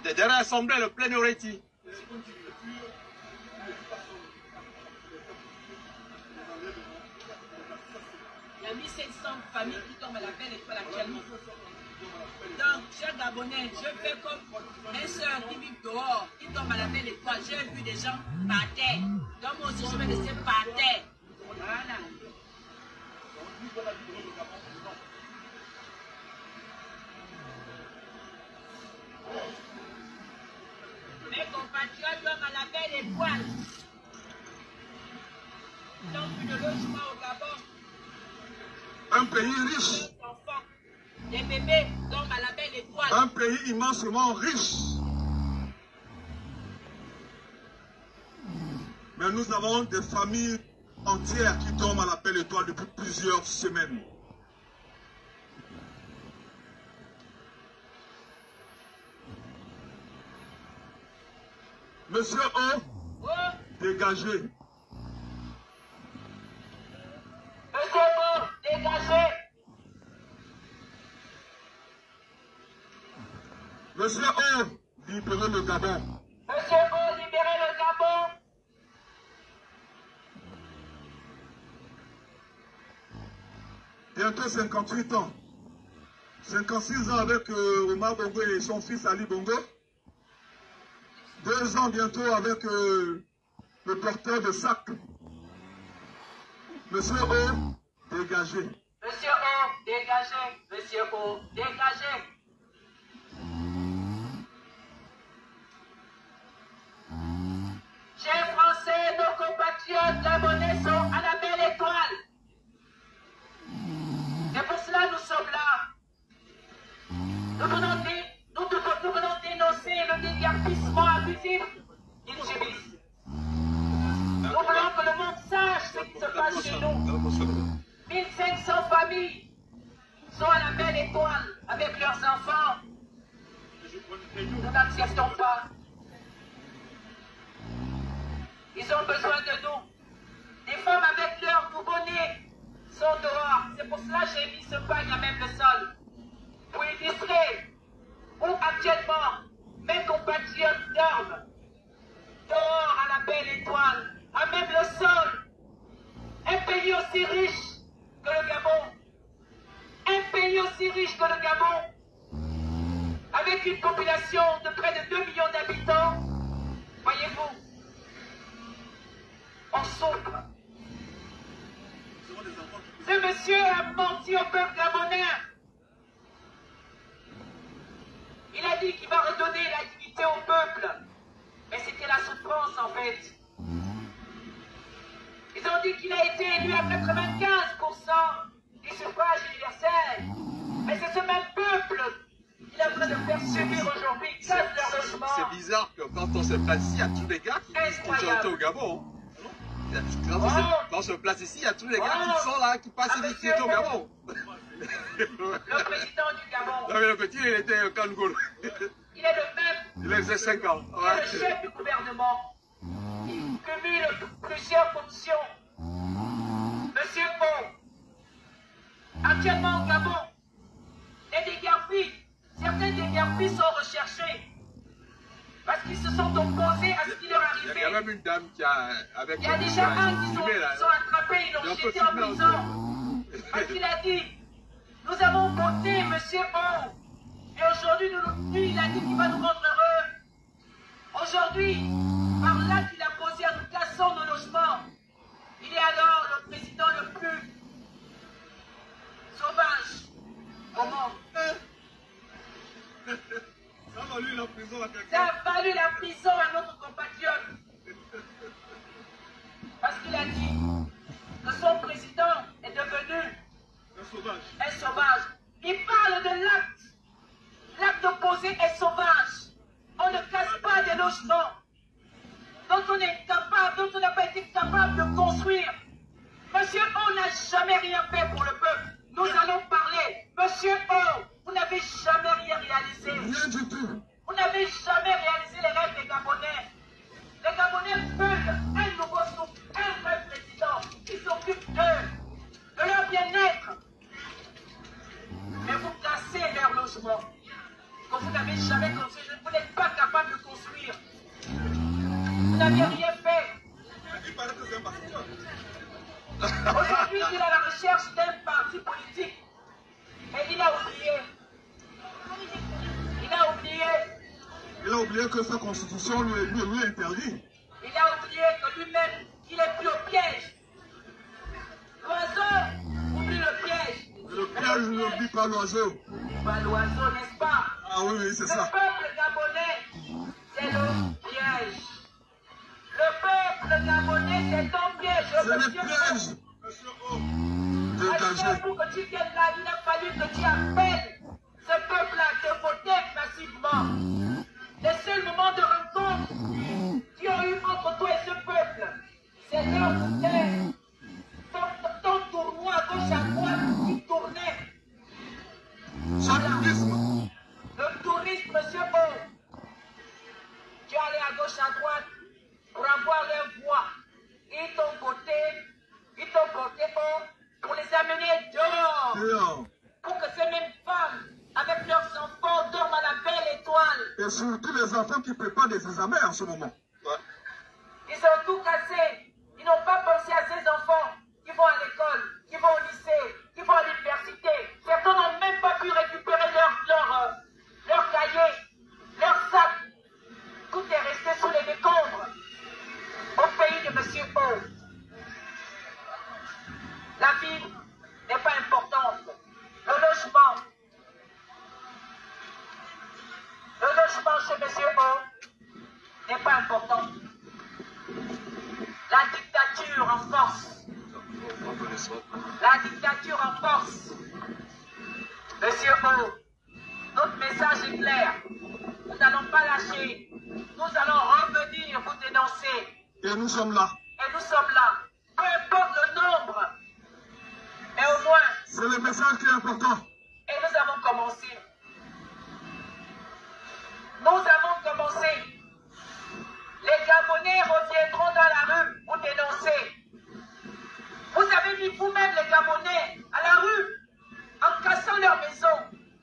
S4: Des dernières assemblées, le plein Oreti.
S3: Il y a 1500 familles qui tombent à la belle étoile actuellement. Donc, chers Gabonais, je fais comme un soeur qui vit dehors, qui tombe à la belle étoile. J'ai vu des gens par terre. Donc, moi aussi, je vais laisser par terre. Voilà. Mes compatriotes dorment à la belle étoile. Ils n'ont plus de logement au Gabon.
S2: Un pays riche.
S3: Les enfants, les bébés dorment à la belle étoile.
S2: Un pays immensement riche. Mais nous avons des familles entières qui dorment à la belle étoile depuis plusieurs semaines. Monsieur O, dégagez.
S3: Monsieur O, dégagez.
S2: Monsieur O, libérez le Gabon.
S3: Monsieur O, libérez le Gabon.
S2: Bientôt 58 ans. 56 ans avec Omar Bongo et son fils Ali Bongo. 2 ans bientôt avec le porteur de sac. Monsieur O, dégagez.
S3: Monsieur O, dégagez. Monsieur O, dégagez. Chers Français, nos compatriotes gabonais sont à la belle étoile. C'est pour cela que nous sommes là. Nous venons dénoncer le déguerpissement abusif qu'ils subissent. Nous voulons que le monde sache ce qui se passe chez nous. 1500 familles sont à la belle étoile avec leurs enfants. Nous n'acceptons pas. Ils ont besoin de nous. Des femmes avec leurs nouveau-nés sont dehors. C'est pour cela que j'ai mis ce pagne à même le sol. Pour illustrer où actuellement mes compatriotes dorment. Dehors à la belle étoile, à même le sol. Un pays aussi riche que le Gabon. Un pays aussi riche que le Gabon. Avec une population de près de 2 millions d'habitants. Voyez-vous, on souffre. Ce monsieur a menti au peuple gabonais. Il a dit qu'il va redonner la dignité au peuple. Mais c'était la souffrance en fait. Ils ont dit qu'il a été élu à 95% du suffrage universel. Mais c'est ce même peuple qu'il est en train de faire subir aujourd'hui. Casse leur logement.
S4: C'est bizarre que quand on se place ici, il y a tous les gars qui disent qu'ils ont été au Gabon. Quand on se place ici, il y a tous les gars qui sont là, qui passent ici, qui étaient au Gabon.
S3: Le président du Gabon.
S4: Non, mais le petit, il était au Kangourou.
S3: Il est le même.
S4: Il avait 5 ans.
S3: Il est le chef du gouvernement. Il cumule plusieurs fonctions. Monsieur Pau, actuellement au Gabon, les déguerpis, certains déguerpis sont recherchés parce qu'ils se sont opposés à ce qui leur arrivait.
S4: Il y a même une dame qui a... Avec
S3: il y a déjà un qui sont attrapés, ils l'ont jeté en prison. Parce qu'il a dit, nous avons voté Monsieur Pau. Et aujourd'hui, lui, il a dit qu'il va nous rendre heureux. Aujourd'hui, par l'acte qu'il a posé en nous cassant nos logements, il est alors le président le plus sauvage au monde.
S4: Ça a valu la prison à quelqu'un.
S3: Ça a valu la prison à notre compatriote. Parce qu'il a dit que son président est devenu un sauvage. Il parle de l'acte. L'acte opposé est sauvage. On ne casse pas des logements dont on est capable, dont on n'a pas été capable de construire. Monsieur O n'a jamais rien fait pour le peuple. Nous allons parler. Monsieur O, vous n'avez jamais rien réalisé.
S2: Rien du tout.
S3: Vous n'avez jamais réalisé les rêves des Gabonais. Les Gabonais veulent un nouveau souffle, un vrai président qui s'occupe d'eux, de leur bien-être. Mais vous cassez leur logement. Que vous n'avez jamais construit, vous n'êtes pas capable de construire. Vous n'avez rien fait. Aujourd'hui, il est à la recherche d'un parti politique. Et il a oublié. Il a oublié.
S2: Il a oublié que sa constitution lui interdit.
S3: Il a oublié que lui-même, il est pris au piège. L'oiseau oublie le piège.
S2: Le piège n'oublie pas l'oiseau.
S3: Pas l'oiseau, n'est-ce pas?
S2: Ah oui, oui, c'est
S3: Le
S2: ça.
S3: peuple gabonais, c'est le piège. Le peuple gabonais, c'est ton piège.
S2: C'est le piège. Dégagé.
S3: Pour que tu viennes là, il a fallu que tu appelles ce peuple-là de voter massivement. Les seuls moments de rencontre qui ont eu entre toi et ce peuple, c'est là où ton tournoi à gauche à droite qui tournait.
S2: Tourisme.
S3: Le tourisme, monsieur Beau. Tu es allé à gauche, à droite pour avoir leur voix. Ils t'ont voté pour les amener dehors. Pour que ces mêmes femmes, avec leurs enfants, dorment à la belle étoile.
S2: Et surtout les enfants qui préparent des examens en ce moment. Ouais.
S3: Ils ont tout cassé. Ils n'ont pas pensé à ces enfants qui vont à l'école, qui vont au lycée, qui vont à l'université. Certains n'ont même pas pu récupérer leur cahier, leur sac. Tout est resté sous les décombres. Au pays de Monsieur O. La vie n'est pas importante. Le logement chez Monsieur O n'est pas important. La dictature en force. La dictature en force. Monsieur O, notre message est clair. Nous n'allons pas lâcher. Nous allons revenir vous dénoncer.
S2: Et nous sommes là.
S3: Et nous sommes là. Peu importe le nombre. Mais au moins.
S2: C'est le message qui est important.
S3: Et nous avons commencé. Nous avons commencé. Les Gabonais reviendront dans la rue pour dénoncer. Vous avez mis vous-même les Gabonais à la rue en cassant leur maison.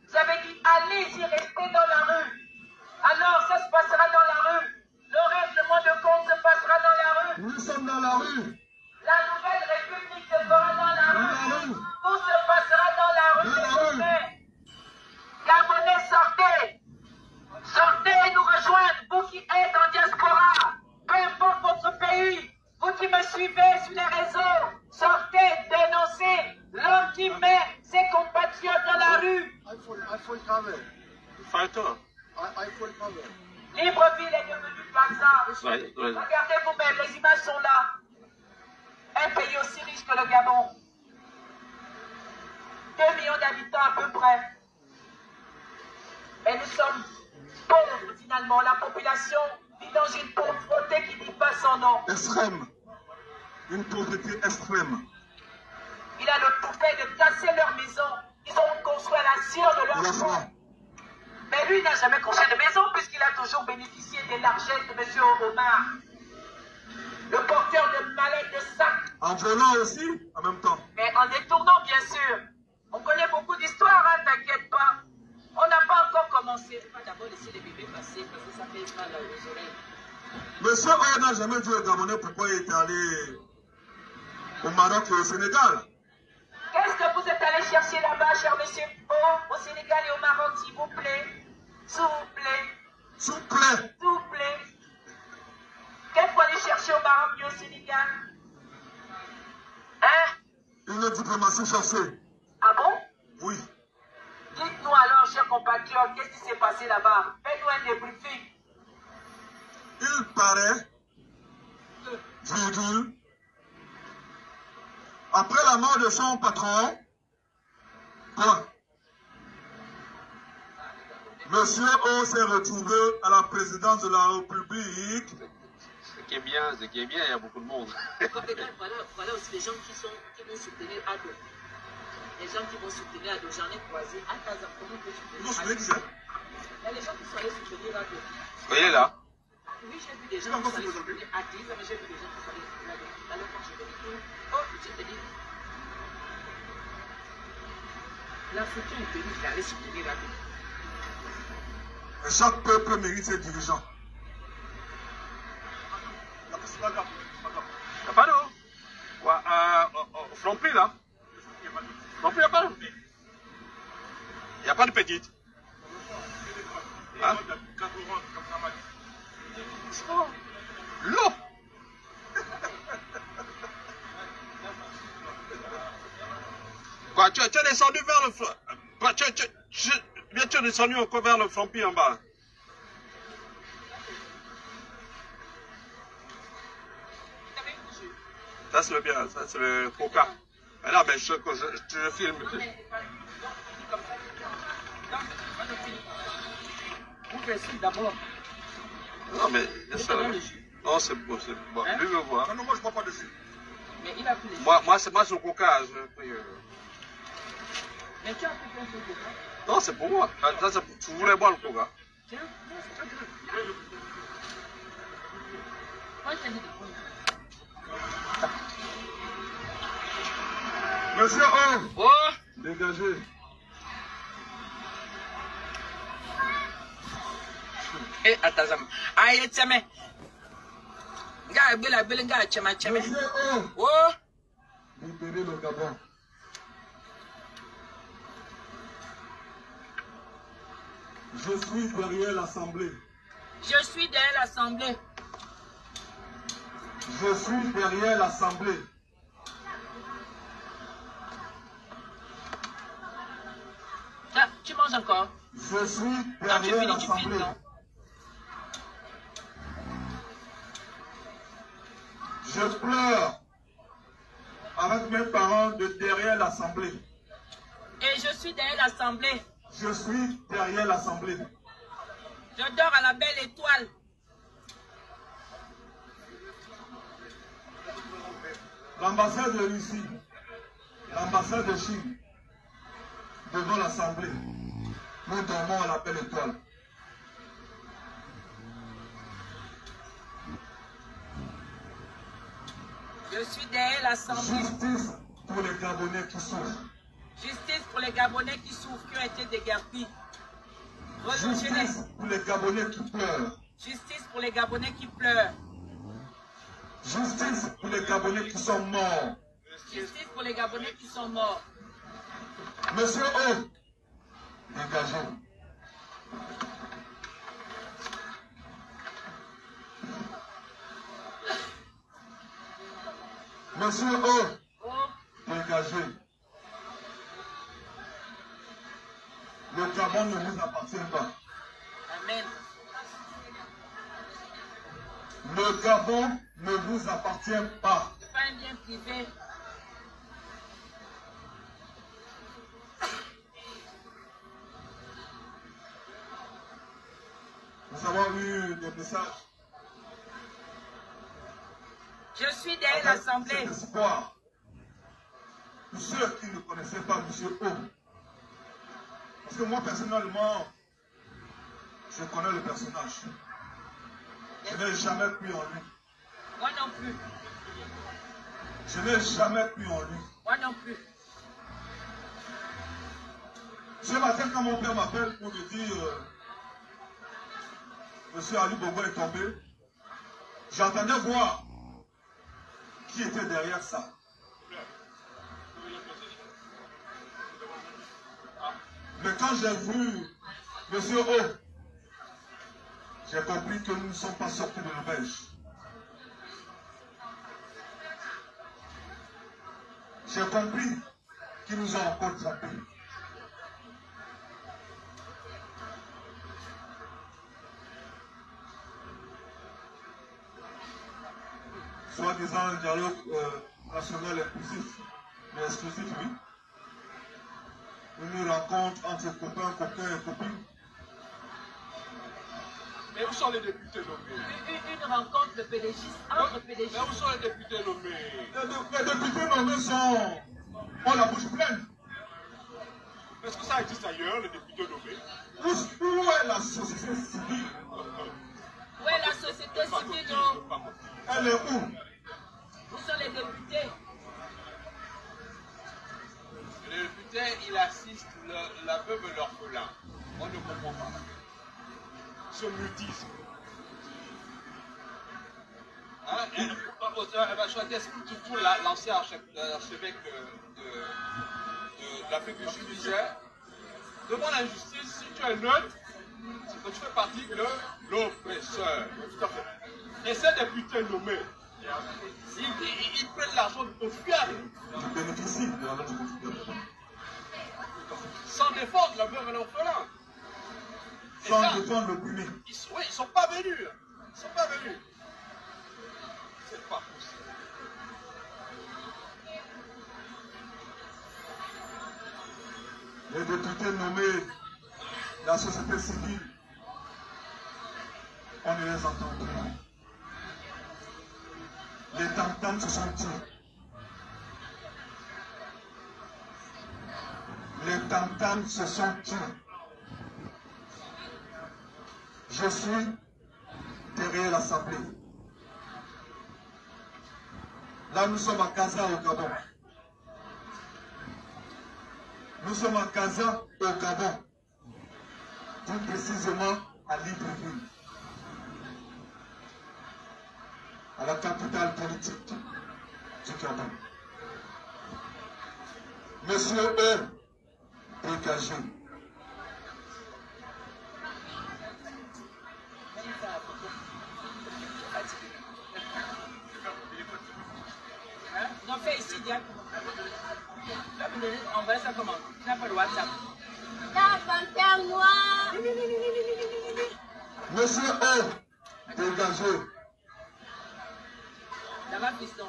S3: Vous avez dit allez-y, restez dans la rue. Alors ça se passera dans la rue. Le règlement de compte se passera dans la rue.
S2: Nous sommes dans la rue.
S3: La nouvelle république se fera dans la rue. Tout se passera dans la rue. Gabonais, sortez. Sortez nous rejoindre. Vous qui êtes en diaspora. Peu importe votre pays. Vous qui me suivez sur les réseaux. Sortez, dénoncez. L'homme qui met ses compatriotes dans la rue. Libreville est devenu Plaza. Regardez vous-même, les images sont là. Un pays aussi riche que le Gabon. 2 millions d'habitants à peu près. Et nous sommes pauvres finalement. La population vit dans une pauvreté qui ne dit pas son nom.
S2: Extrême. Une pauvreté extrême.
S3: Il a le toupet de casser leur maison Ils ont construit à la cire de leur front. Mais lui n'a jamais construit de maison puisqu'il a toujours bénéficié des largesses de M. Omar. Le porteur de mallettes de sacs.
S2: En volant aussi, en même temps.
S3: Mais en détournant, bien sûr. On connaît beaucoup d'histoires, hein, t'inquiète pas. On n'a pas encore commencé. On va d'abord laisser les bébés passer parce que ça fait mal aux oreilles.
S2: Monsieur O n'a jamais dit au Gabonais pourquoi il est allé au Maroc et au Sénégal.
S3: Qu'est-ce que vous êtes allé chercher là-bas, cher monsieur O, au Sénégal et au Maroc, s'il vous plaît? S'il vous plaît.
S2: S'il vous plaît.
S3: S'il vous plaît. Qu'est-ce que vous allez chercher au Maroc et au Sénégal? Hein?
S2: Une diplomatie cherchée.
S3: Ah bon?
S2: Oui.
S3: Dites-nous alors, chers compatriotes, qu'est-ce qui s'est passé là-bas? Faites-nous un débriefing.
S2: Il paraît, virgule, après la mort de son patron, point. Monsieur O s'est retrouvé à la présidence de la République.
S4: Ce qui est bien, il y a beaucoup de monde.
S3: Voilà aussi les gens qui vont soutenir Ado. Les gens qui vont soutenir Ado, j'en ai croisé. À Tazam, comment peut soutenir Ado? Il y a les gens qui sont allés soutenir Ado.
S4: Il est là.
S3: Oui, j'ai vu des gens qui sont allés soutenir Ado, mais j'ai vu des gens qui sont allés soutenir Ado. Alors quand je te dis, oh, je te dis, l'Africain est venu d'aller soutenir Ado.
S2: Et chaque peuple mérite ses dirigeants.
S4: Il n'y a pas d'eau. Frompli là. Frompli, il n'y a pas d'eau. Il n'y a pas de petite. Hein? L'eau. Quoi, tu es descendu vers le... Tu es descendu encore vers le Frompli en bas. Ça c'est le bien, ça c'est le coca. Mais là, mais je filme.
S3: D'abord.
S4: Non mais, non c'est bon, c'est bon. Lui me voit.
S2: Non, moi je ne bois pas dessus.
S3: Mais il a pris les...
S4: Moi c'est le coca.
S3: Mais tu as pris ton coca?
S4: Non, c'est pour moi. Ça, tu voulais boire le coca.
S3: Tiens, non, c'est pas grave. Moi, je t'ai dit de prendre.
S2: Monsieur O,
S4: Oh!
S2: dégagez.
S3: Eh, Atazam. Aïe, tiens, mais. Gars, Bela, tiens,
S2: Monsieur O,
S3: oh!
S2: libérez le Gabon. Je suis derrière l'Assemblée.
S3: Je suis derrière l'Assemblée.
S2: Je suis derrière l'Assemblée.
S3: Ah, tu manges encore?
S2: Je suis
S3: Non, tu
S2: derrière
S3: finis,
S2: l'Assemblée.
S3: non?
S2: Je pleure avec mes parents de derrière l'Assemblée.
S3: Et je suis derrière l'Assemblée.
S2: Je suis derrière l'Assemblée.
S3: Je dors à la belle étoile.
S2: L'ambassade de Russie, l'ambassade de Chine, devant l'Assemblée, nous dormons à la belle étoile.
S3: Je suis derrière l'Assemblée.
S2: Justice pour les Gabonais qui souffrent.
S3: Justice pour les Gabonais qui souffrent, qui ont été déguerpis. Relogez-les.
S2: Justice pour les Gabonais qui pleurent.
S3: Justice pour les Gabonais qui pleurent.
S2: Justice pour les Gabonais qui sont morts.
S3: Justice pour les Gabonais qui sont morts.
S2: Monsieur O, dégagez. Monsieur O,
S3: Oh,
S2: dégagez. Le Gabon ne vous appartient pas.
S3: amen.
S2: Le Gabon ne vous appartient pas.
S3: C'est pas un bien privé.
S2: Nous avons eu des messages.
S3: Je suis derrière l'Assemblée.
S2: Cet espoir. Pour ceux qui ne connaissaient pas M. O, Parce que moi, personnellement, je connais le personnage. Je n'ai jamais cru en lui.
S3: Moi non plus.
S2: Je n'ai jamais cru en lui.
S3: Moi non plus.
S2: Ce matin, quand mon père m'appelle pour me dire Monsieur Ali Bongo est tombé, j'entendais voir qui était derrière ça. Mais quand j'ai vu Monsieur O, j'ai compris que nous ne sommes pas sortis de l'auberge. J'ai compris qu'ils nous ont encore trompés. Soi-disant un dialogue national inclusif, mais exclusif, oui. Une rencontre entre copains et copines.
S4: Mais où sont les députés nommés?
S3: Une rencontre de pédégistes entre pédégistes.
S4: Mais où sont les députés nommés?
S2: Les députés nommés ont la bouche pleine.
S4: Est-ce que ça existe ailleurs, les députés nommés?
S2: Où est la société civile?
S3: Où est la société civile?
S2: Elle est où?
S3: Où sont les députés?
S4: Les députés, ils assistent la veuve et l'orphelin. On ne comprend pas. Ce mutisme. Hein? Elle va choisir pour l'ancien archevêque de l'Afrique du Sud disait, devant l'injustice, si tu es neutre, c'est que tu fais partie de l'oppresseur. Et ces députés nommés, ils prennent l'argent de fiable.
S2: Ils bénéficient de l'argent du contribuable.
S4: Sans défendre la veuve et l'orphelin.
S2: Sans défendre l'opprimé.
S4: Oui, ils ne sont pas venus. Ils ne sont pas venus. C'est pas possible.
S2: Les députés nommés, la société civile, on ne les entend plus. Les tam-tams se sont tus. Les tam-tams se sont tus. Je suis derrière l'Assemblée. Là, nous sommes à Casa au Gabon. Nous sommes à Casa au Gabon. Plus précisément à Libreville. À la capitale politique du Gabon. Monsieur E. dégagé.
S3: Non, fais ici directement. On va ça comment? Tu n'as pas de WhatsApp.
S5: La panthère noire.
S2: Monsieur E. dégagé.
S3: Ça va, piston?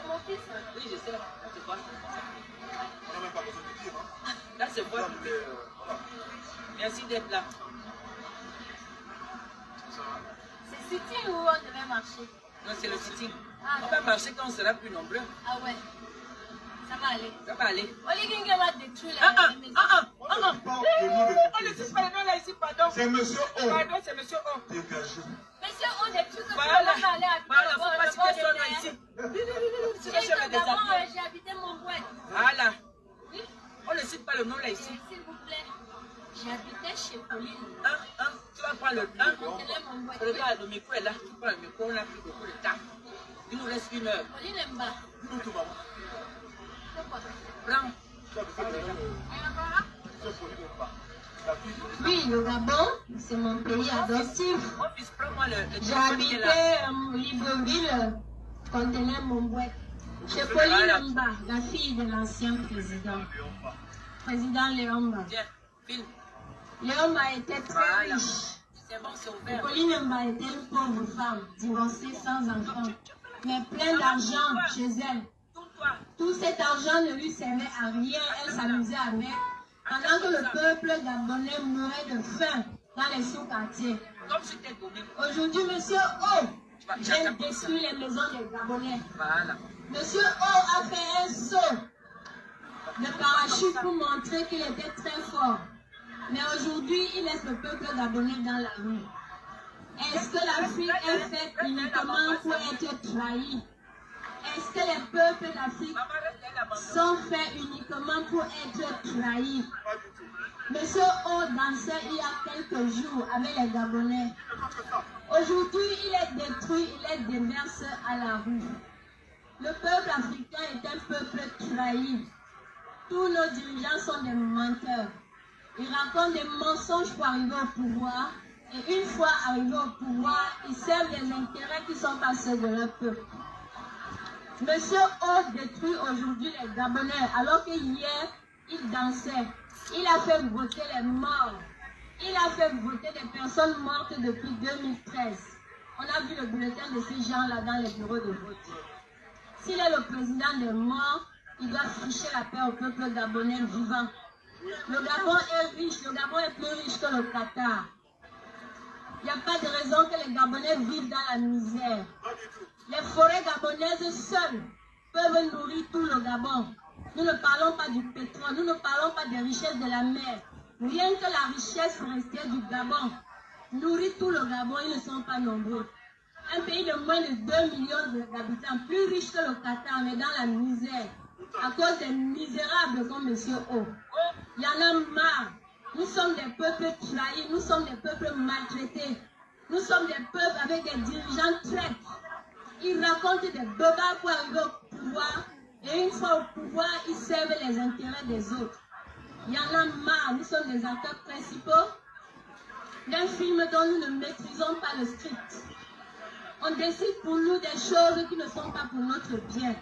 S5: Mon fils.
S3: Oui, je sais. C'est quoi?
S4: On n'a même pas besoin de dire. Hein.
S3: Là, c'est quoi? Merci d'être là.
S5: C'est sitting où on devait marcher?
S3: Non, c'est le sitting.
S5: Ah,
S3: On va marcher quand on sera plus nombreux.
S5: Ah ouais. Ça va aller.
S3: Ça va aller.
S5: Oli va détruire la maison.
S3: On ne dit pas le nom là ici, pardon.
S2: C'est monsieur O.
S3: Pardon, c'est monsieur O.
S2: Dégagé.
S5: Monsieur, on détruit que
S3: Voilà.
S5: on va aller habiter
S3: Voilà,
S5: le
S3: faut pas citer son nom ici. C'est le chef des affaires.
S5: J'ai habité mon boîte.
S3: Voilà.
S5: Oui.
S3: On ne cite pas le nom là ici.
S5: S'il vous plaît. J'habitais chez Pauline.
S3: Tu vas prendre le
S5: Quel est mon boîte?
S3: Regarde, le micro est là. Tu prends le micro, on a pris beaucoup de temps. Il nous reste 1 heure.
S5: Pauline aime pas.
S4: Nous, tout maman.
S5: C'est quoi?
S3: Prends.
S5: Oui, le Gabon, c'est mon pays adoptif.
S3: Mon fils, prends-moi le téléphone qui est
S5: J'habitais
S3: là.
S5: Libreville, contenait mon boîte. Chez Pauline Mba, la fille de l'ancien président. Président Léomba.
S3: Tiens, filme.
S5: Léomba était très riche.
S3: C'est bon, c'est ouvert.
S5: Pauline Mba était une pauvre femme, divorcée sans enfant, mais plein d'argent chez elle.
S3: Tourne-toi.
S5: Tout cet argent ne lui servait à rien, elle s'amusait à mettre, pendant que le peuple gabonais mourait de faim dans les sous-quartiers.
S3: Comme si t'es donné.
S5: Aujourd'hui, monsieur O vient détruire les maisons des Gabonais.
S3: Voilà.
S5: Monsieur O a fait un saut de parachute pour montrer qu'il était très fort. Mais aujourd'hui, il laisse le peuple gabonais dans la rue. Est-ce que l'Afrique est faite uniquement pour être trahie? Est-ce que les peuples d'Afrique sont faits uniquement pour être trahis? Monsieur O dansait il y a quelques jours avec les Gabonais. Aujourd'hui, il est détruit, il est déversé à la rue. Le peuple africain est un peuple trahi. Tous nos dirigeants sont des menteurs. Ils racontent des mensonges pour arriver au pouvoir. Et une fois arrivés au pouvoir, ils servent les intérêts qui sont pas ceux de leur peuple. Monsieur O détruit aujourd'hui les Gabonais, alors que hier, il dansait. Il a fait voter les morts. Il a fait voter des personnes mortes depuis 2013. On a vu le bulletin de ces gens-là dans les bureaux de vote. S'il est le président des morts, il doit ficher la paix au peuple gabonais vivant. Le Gabon est riche, le Gabon est plus riche que le Qatar. Il n'y a pas de raison que les Gabonais vivent dans la misère. Les forêts gabonaises seules peuvent nourrir tout le Gabon. Nous ne parlons pas du pétrole, nous ne parlons pas des richesses de la mer. Rien que la richesse forestière du Gabon nourrit tout le Gabon, ils ne sont pas nombreux. Un pays de moins de 2 millions d'habitants, plus riche que le Qatar, mais dans la misère, à cause des misérables comme M. O. Il y en a marre. Nous sommes des peuples trahis, nous sommes des peuples maltraités. Nous sommes des peuples avec des dirigeants traîtres. Ils racontent des bobards pour arriver au pouvoir, et une fois au pouvoir, ils servent les intérêts des autres. Il y en a marre, nous sommes des acteurs principaux d'un film dont nous ne maîtrisons pas le script. On décide pour nous des choses qui ne sont pas pour notre bien.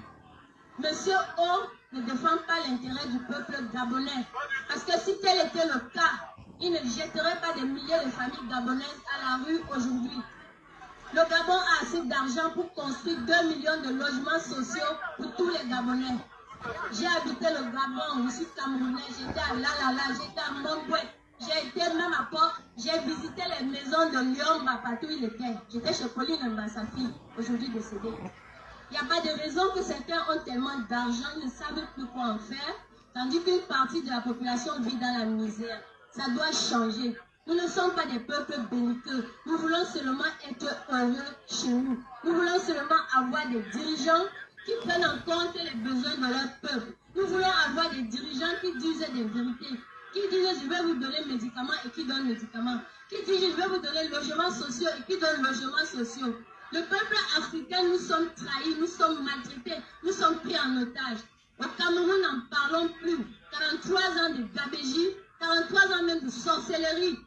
S5: Monsieur O ne défend pas l'intérêt du peuple gabonais. Parce que si tel était le cas, il ne jetterait pas des milliers de familles gabonaises à la rue aujourd'hui. Le Gabon a assez d'argent pour construire 2 millions de logements sociaux pour tous les Gabonais. J'ai habité le Gabon, je suis camerounais, j'étais à Lalala, j'étais à Mongwe, j'ai été même à Port, j'ai visité les maisons de Liomba partout où il était. J'étais chez Pauline Mba, sa fille, aujourd'hui décédée. Il n'y a pas de raison que certains ont tellement d'argent, ils ne savent plus quoi en faire, tandis qu'une partie de la population vit dans la misère. Ça doit changer. Nous ne sommes pas des peuples belliqueux. Nous voulons seulement être heureux chez nous. Nous voulons seulement avoir des dirigeants qui prennent en compte les besoins de leur peuple. Nous voulons avoir des dirigeants qui disent des vérités. Qui disent je vais vous donner médicaments et qui donnent médicaments. Qui disent je vais vous donner logements sociaux et qui donnent logements sociaux. Le peuple africain, nous sommes trahis, nous sommes maltraités, nous sommes pris en otage. Au Cameroun, n'en parlons plus. 43 ans de gabégie, 43 ans même de sorcellerie.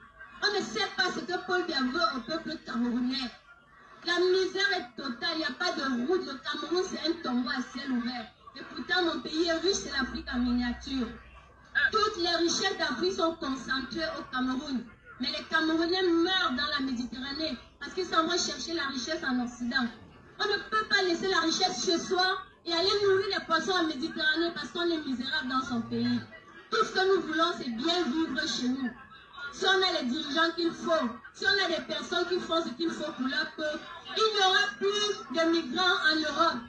S5: On ne sait pas ce que Paul Biya veut au peuple camerounais. La misère est totale, il n'y a pas de route. Le Cameroun, c'est un tombeau à ciel ouvert. Et pourtant, mon pays est riche, c'est l'Afrique en miniature. Toutes les richesses d'Afrique sont concentrées au Cameroun. Mais les Camerounais meurent dans la Méditerranée parce qu'ils s'en vont chercher la richesse en Occident. On ne peut pas laisser la richesse chez soi et aller nourrir les poissons en Méditerranée parce qu'on est misérable dans son pays. Tout ce que nous voulons, c'est bien vivre chez nous. Si on a les dirigeants qu'il faut, si on a des personnes qui font ce qu'il faut pour leur peuple, il n'y aura plus de migrants en Europe.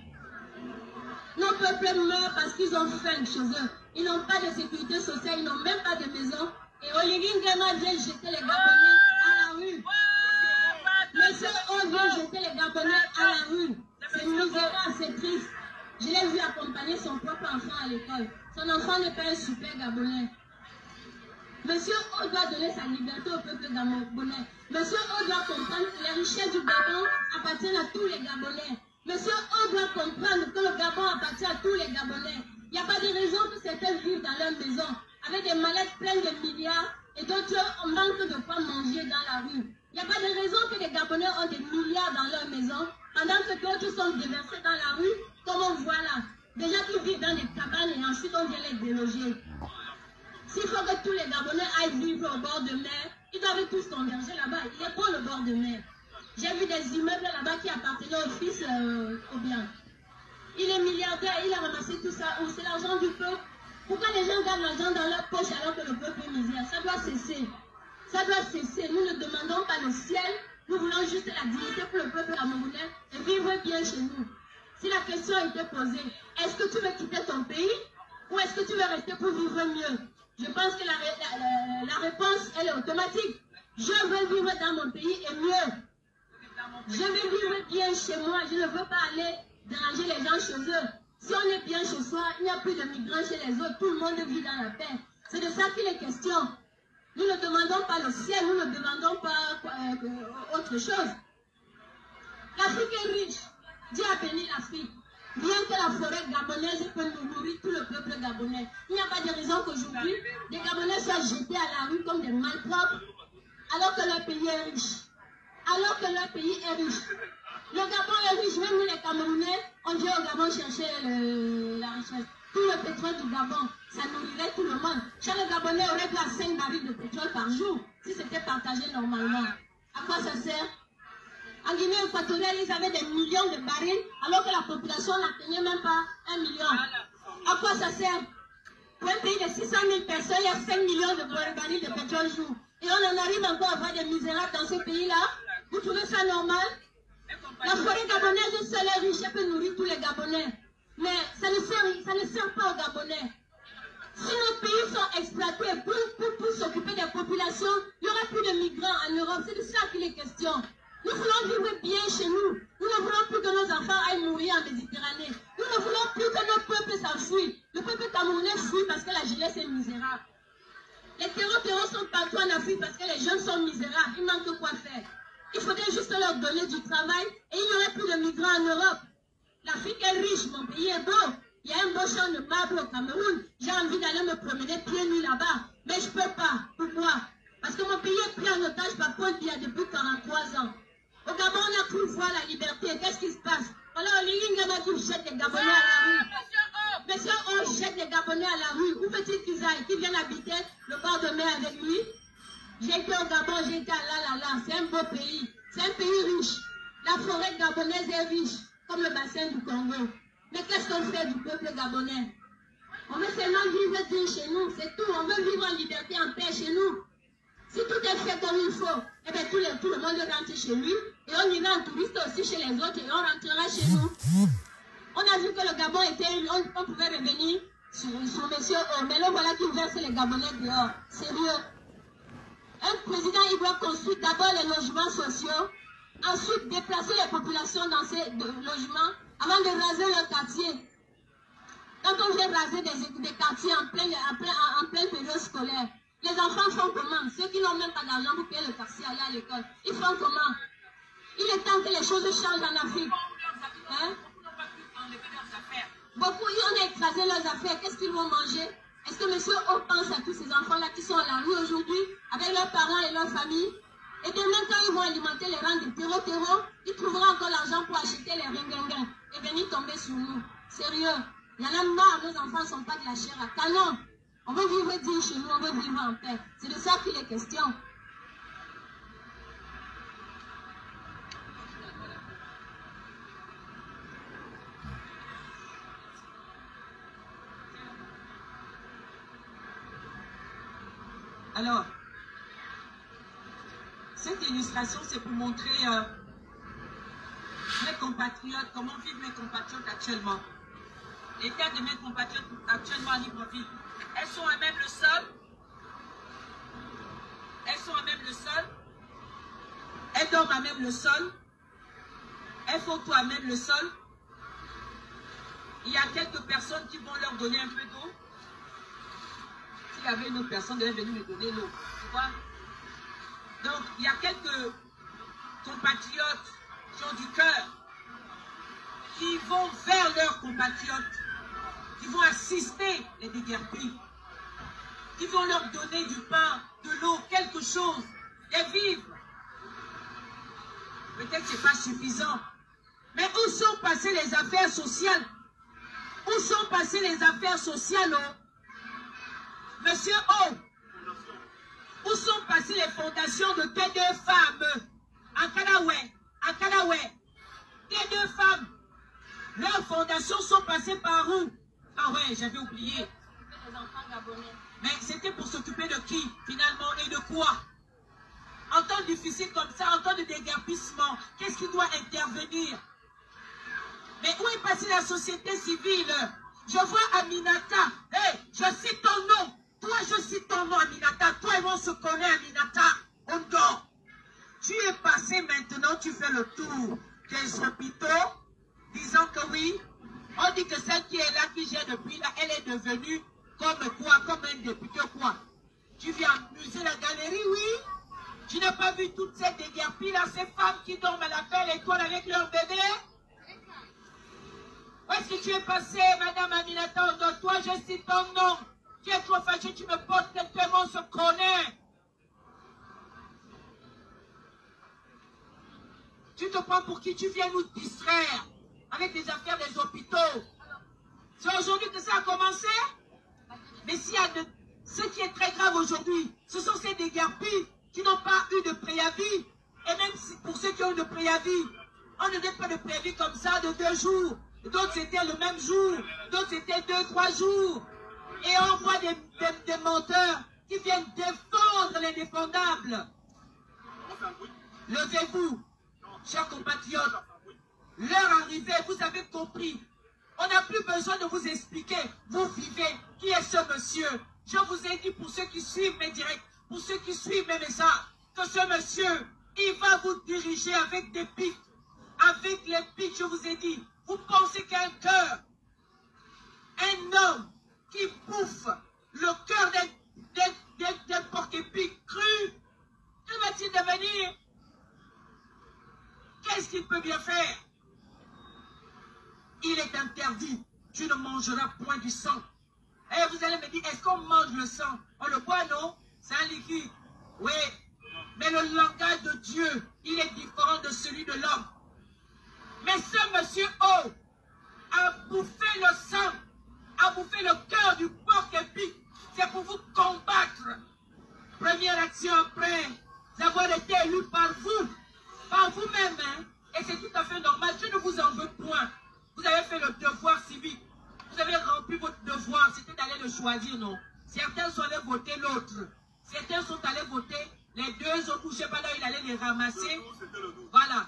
S5: Nos peuples meurent parce qu'ils ont faim chez eux. Ils n'ont pas de sécurité sociale, ils n'ont même pas de maison. Et Oligui Nguema vient jeter les Gabonais à la rue. Monsieur O vient jeter les Gabonais à la rue. C'est misérable, c'est triste. Je l'ai vu accompagner son propre enfant à l'école. Son enfant n'est pas un super Gabonais. Monsieur O doit donner sa liberté au peuple gabonais. Monsieur O doit comprendre que les richesses du Gabon appartiennent à tous les Gabonais. Monsieur O doit comprendre que le Gabon appartient à tous les Gabonais. Il n'y a pas de raison que certains vivent dans leur maison avec des mallettes pleines de milliards et d'autres manquent de quoi manger dans la rue. Il n'y a pas de raison que les Gabonais ont des milliards dans leur maison pendant que d'autres sont déversés dans la rue comme on voit là. Déjà qu'ils vivent dans des cabanes et ensuite on vient les déloger. S'il faut que tous les Gabonais aillent vivre au bord de mer, ils doivent tous converger là-bas. Il est pour le bord de mer. J'ai vu des immeubles là-bas qui appartenaient au fils Obiang. Il est milliardaire, il a ramassé tout ça. C'est l'argent du peuple. Pourquoi les gens gardent l'argent dans leur poche alors que le peuple est misère? Ça doit cesser. Ça doit cesser. Nous ne demandons pas le ciel. Nous voulons juste la dignité pour le peuple camerounais et vivre bien chez nous. Si la question était posée, est-ce que tu veux quitter ton pays ou est-ce que tu veux rester pour vivre mieux? Je pense que la réponse, elle est automatique. Je veux vivre dans mon pays et mieux. Je veux vivre bien chez moi. Je ne veux pas aller déranger les gens chez eux. Si on est bien chez soi, il n'y a plus de migrants chez les autres. Tout le monde vit dans la paix. C'est de ça qu'il est question. Nous ne demandons pas le ciel, nous ne demandons pas autre chose. L'Afrique est riche. Dieu a béni l'Afrique. Rien que la forêt gabonaise peut nous nourrir tout le peuple gabonais. Il n'y a pas de raison qu'aujourd'hui, les Gabonais soient jetés à la rue comme des malpropres, alors que leur pays est riche. Alors que leur pays est riche. Le Gabon est riche, même nous les Camerounais, on vient au Gabon chercher la richesse. Tout le pétrole du Gabon, ça nourrirait tout le monde. Chaque Gabonais aurait droit à 5 barils de pétrole par jour, si c'était partagé normalement. À quoi ça sert? En Guinée équatoriale, ils avaient des millions de barils, alors que la population n'atteignait même pas 1 million. À quoi ça sert? Pour un pays de 600 000 personnes, il y a 5 millions de barils de pétrole jour. Et on en arrive encore à avoir des misérables dans ce pays-là. Vous trouvez ça normal? La forêt gabonaise seule est riche, elle peut nourrir tous les Gabonais. Mais ça ne sert pas aux Gabonais. Si nos pays sont exploités pour s'occuper des populations, il n'y aura plus de migrants en Europe. C'est de ça qu'il est question. Nous voulons vivre bien chez nous. Nous ne voulons plus que nos enfants aillent mourir en Méditerranée. Nous ne voulons plus que nos peuples s'enfuient. Le peuple camerounais fuit parce que la jeunesse est misérable. Les terreaux sont partout en Afrique parce que les jeunes sont misérables. Il manque quoi faire. Il faudrait juste leur donner du travail et il n'y aurait plus de migrants en Europe. L'Afrique est riche, mon pays est beau. Il y a un beau champ de marbre au Cameroun. J'ai envie d'aller me promener pieds nus là-bas. Mais je ne peux pas. Pourquoi? Parce que mon pays est pris en otage par Paul Biya depuis 43 ans. Au Gabon, on a cru voir la liberté. Qu'est-ce qui se passe? Alors, l'Ingama qui jette des Gabonais à la rue. Monsieur O jette des Gabonais à la rue. Où veut-il qu'ils aillent? Qu'ils viennent habiter le bord de mer avec lui? J'ai été au Gabon, j'ai été à Lala. C'est un beau pays. C'est un pays riche. La forêt gabonaise est riche, comme le bassin du Congo. Mais qu'est-ce qu'on fait du peuple gabonais? On veut seulement vivre bien chez nous, c'est tout. On veut vivre en liberté, en paix chez nous. Si tout est fait comme il faut, eh bien tout le monde rentre chez lui. Et on ira en touriste aussi chez les autres et on rentrera chez nous. On a vu que le Gabon était... On pouvait revenir sur monsieur O. Mais là, voilà qu'il verse les Gabonais dehors. Sérieux. Un président, il doit construire d'abord les logements sociaux, ensuite déplacer les populations dans ces logements avant de raser leur quartier. Quand on vient raser des quartiers en pleine période scolaire, les enfants font comment? Ceux qui n'ont même pas d'argent pour payer le taxi, aller à l'école, ils font comment? Il est temps que les choses changent en Afrique. Hein? Beaucoup, ils ont écrasé leurs affaires. Qu'est-ce qu'ils vont manger? Est-ce que monsieur O pense à tous ces enfants-là qui sont à la rue aujourd'hui, avec leurs parents et leurs familles? Et demain, quand ils vont alimenter les rangs de terreau, ils trouveront encore l'argent pour acheter les ringuinguins et venir tomber sur nous. Sérieux, il y en a marre, nos enfants ne sont pas de la chair à canon. On veut vivre digne chez nous, on veut vivre en paix. C'est de ça qu'il est question.
S3: Alors, cette illustration, c'est pour montrer mes compatriotes, comment vivent mes compatriotes actuellement. L'état de mes compatriotes actuellement à Libreville. Elles sont à même le sol. Elles sont à même le sol. Elles dorment à même le sol. Elles font tout à même le sol. Il y a quelques personnes qui vont leur donner un peu d'eau. S'il y avait une autre personne, elle est venue me donner l'eau. Tu vois? Donc, il y a quelques compatriotes qui ont du cœur, qui vont vers leurs compatriotes, qui vont assister les déguerpis, qui vont leur donner du pain, de l'eau, quelque chose, et vivre. Peut-être que ce n'est pas suffisant. Mais où sont passées les affaires sociales? Où sont passées les affaires sociales, Monsieur O? Où sont passées les fondations de tes deux femmes? À Kalaoué. Tes deux femmes. Leurs fondations sont passées par où? Ah ouais, j'avais oublié.
S5: Les enfants gabonais.
S3: Mais c'était pour s'occuper de qui, finalement, et de quoi? En temps difficile comme ça, en temps de déguerpissement, qu'est-ce qui doit intervenir? Mais où est passée la société civile? Je vois Aminata. Hey, je cite ton nom.
S2: Toi, je cite ton nom, Aminata. Toi et moi, on se connaît, Aminata. On dort. Tu es passé maintenant, tu fais le tour des hôpitaux, disant que oui, on dit que celle qui est là, qui gère depuis là, elle est devenue comme quoi, comme un député quoi. Tu viens amuser la galerie, oui. Tu n'as pas vu toutes ces déguerpies là, ces femmes qui dorment à la belle étoile avec leur bébé? Où est-ce que tu es passé, Madame Aminata? Toi, je cite ton nom. Tu es trop fâché, tu me portes tellement, on se connaît. Tu te prends pour qui? Tu viens nous distraire avec les affaires des hôpitaux. C'est aujourd'hui que ça a commencé? Mais s'il y a ce qui est très grave aujourd'hui, ce sont ces déguerpis qui n'ont pas eu de préavis. Et même si, pour ceux qui ont eu de préavis, on ne donne pas de préavis comme ça de 2 jours. D'autres c'était le même jour, d'autres c'était 2-3 jours. Et on voit des menteurs qui viennent défendre l'indéfendable. Levez-vous, chers compatriotes. L'heure arrivée, vous avez compris. On n'a plus besoin de vous expliquer. Vous vivez. Qui est ce monsieur? Je vous ai dit pour ceux qui suivent mes directs, pour ceux qui suivent mes messages, que ce monsieur, il va vous diriger avec des pics. Avec les pics, je vous ai dit. Vous pensez qu'un cœur, un homme qui bouffe le cœur d'un porc-épic cru, que va-t-il devenir? Qu'est-ce qu'il peut bien faire? Il est interdit. Tu ne mangeras point du sang. Et vous allez me dire, est-ce qu'on mange le sang? On le boit, non? C'est un liquide. Oui. Mais le langage de Dieu, il est différent de celui de l'homme. Mais ce monsieur O a bouffé le sang, a bouffé le cœur du porc-épic. C'est pour vous combattre. Première action après avoir été élu par vous-même. Hein? Et c'est tout à fait normal. Je ne vous en veux point. Vous avez fait le devoir civique. Vous avez rempli votre devoir. C'était d'aller le choisir, non? Certains sont allés voter l'autre. Certains sont allés voter. Les deux autres, je ne sais pas là, il allait les ramasser. Voilà.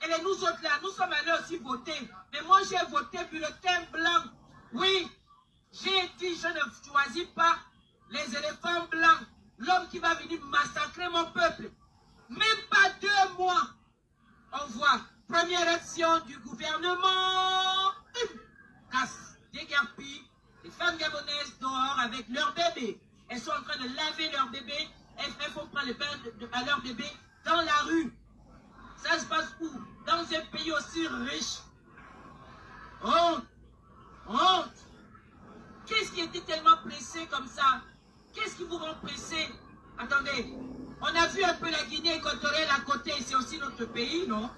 S2: Et les nous autres là, nous sommes allés aussi voter. Mais moi, j'ai voté bulletin blanc. Oui. J'ai dit, je ne choisis pas les éléphants blancs. L'homme qui va venir massacrer mon peuple. Même pas 2 mois. On voit. Première action du gouvernement. Casse, déguerpie. Les femmes gabonaises dehors avec leurs bébés. Elles sont en train de laver leurs bébés. Elles font prendre le bain à leurs bébés dans la rue. Ça se passe où? Dans un pays aussi riche. Honte. Honte. Qu'est-ce qui était tellement pressé comme ça? Qu'est-ce qui vous rend pressé? Attendez. On a vu un peu la Guinée équatoriale à côté. C'est aussi notre pays, non?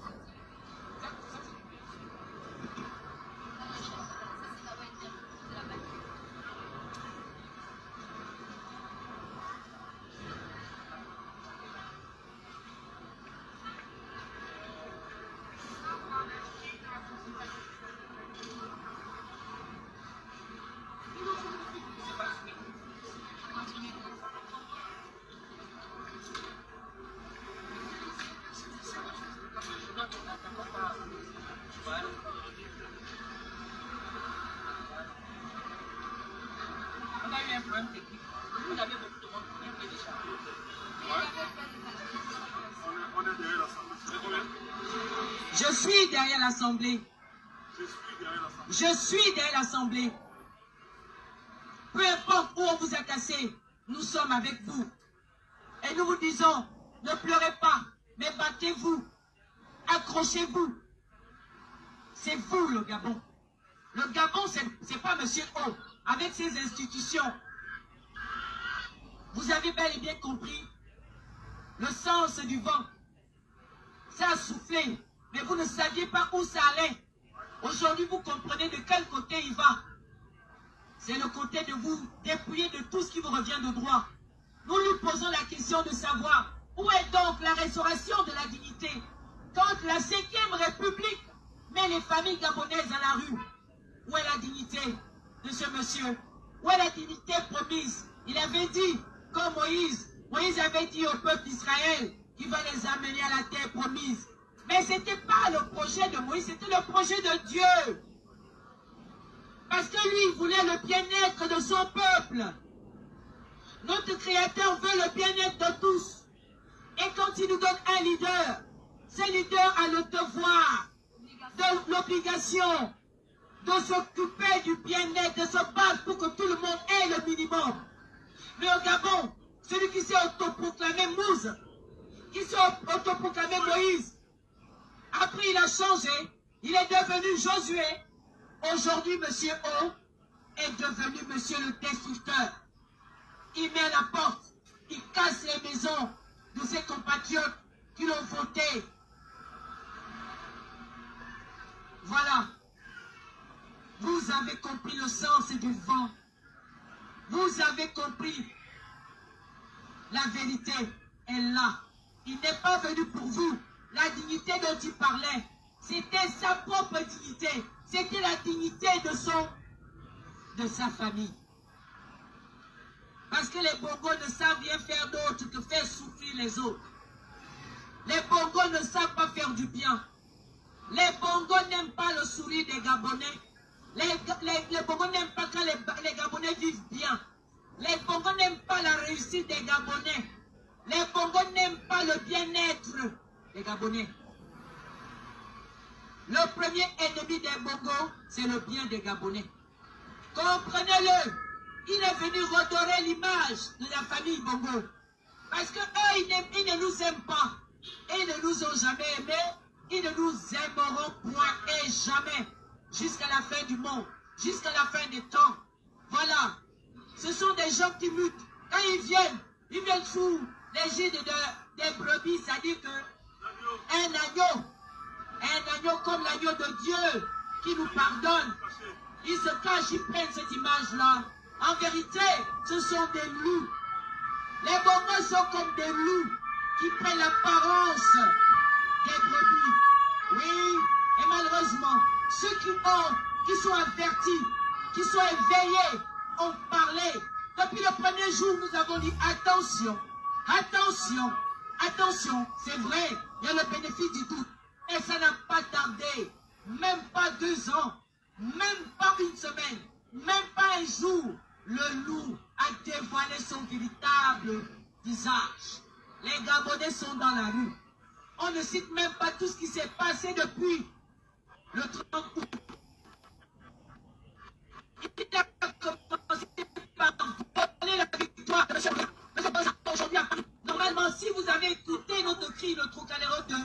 S2: Je suis derrière l'Assemblée. Je suis derrière l'Assemblée. Peu importe où on vous a cassé, nous sommes avec vous. Et nous vous disons, ne pleurez pas, mais battez-vous. Accrochez-vous. C'est vous le Gabon. Le Gabon, c'est pas M. O. Avec ses institutions. Vous avez bel et bien compris le sens du vent. Ça a soufflé, mais vous ne saviez pas où ça allait. Aujourd'hui, vous comprenez de quel côté il va. C'est le côté de vous dépouiller de tout ce qui vous revient de droit. Nous lui posons la question de savoir où est donc la restauration de la dignité quand la 5e République met les familles gabonaises à la rue. Où est la dignité de ce monsieur? Où est la dignité promise? Il avait dit, comme Moïse avait dit au peuple d'Israël qu'il va les amener à la terre promise. Mais ce n'était pas le projet de Moïse, c'était le projet de Dieu. Parce que lui, il voulait le bien-être de son peuple.
S5: Notre Créateur veut le bien-être de tous. Et quand il nous donne un leader, ce leader a le devoir, l'obligation de s'occuper du bien-être, de se battre pour que tout le monde ait le minimum. Mais au Gabon, celui qui s'est autoproclamé Moïse, qui s'est autoproclamé Moïse, après il a changé, il est devenu Josué. Aujourd'hui, Monsieur O est devenu Monsieur le Destructeur. Il met à la porte, il casse les maisons de ses compatriotes qui l'ont voté. Voilà. Vous avez compris le sens du vent. Vous avez compris. La vérité est là. Il n'est pas venu pour vous. La dignité dont il parlait, c'était sa propre dignité. C'était la dignité de sa famille. Parce que les Bongos ne savent rien faire d'autre que faire souffrir les autres. Les Bongos ne savent pas faire du bien. Les Bongos n'aiment pas le sourire des Gabonais. Les Bongos n'aiment pas quand les Gabonais vivent bien. Les Bongos n'aiment pas la réussite des Gabonais. Les Bongos n'aiment pas le bien-être des Gabonais. Le premier ennemi des Bongos, c'est le bien des Gabonais. Comprenez-le. Il est venu redorer l'image de la famille Bongo. Parce qu'eux, ils ne nous aiment pas. Ils ne nous ont jamais aimés. Ils ne nous aimeront point et jamais. Jusqu'à la fin du monde. Jusqu'à la fin des temps. Voilà. Ce sont des gens qui mutent. Quand ils viennent sous l'égide des brebis. C'est-à-dire qu'un agneau comme l'agneau de Dieu qui nous pardonne. Ils se cachent, ils prennent cette image-là. En vérité, ce sont des loups. Les Bongos sont comme des loups qui prennent l'apparence des brebis. Oui, et malheureusement, ceux qui sont avertis, qui sont éveillés, ont parlé. Depuis le premier jour, nous avons dit attention, attention, attention. C'est vrai, il y a le bénéfice du doute. Et ça n'a pas tardé, même pas 2 ans, même pas une semaine, même pas un jour. Le loup a dévoilé son véritable visage. Les Gabonais sont dans la rue. On ne cite même pas tout ce qui s'est passé depuis le 30 août. Il a commencé par voler la victoire de aujourd'hui. Normalement, si vous avez écouté notre cri, le Trocadéro 2,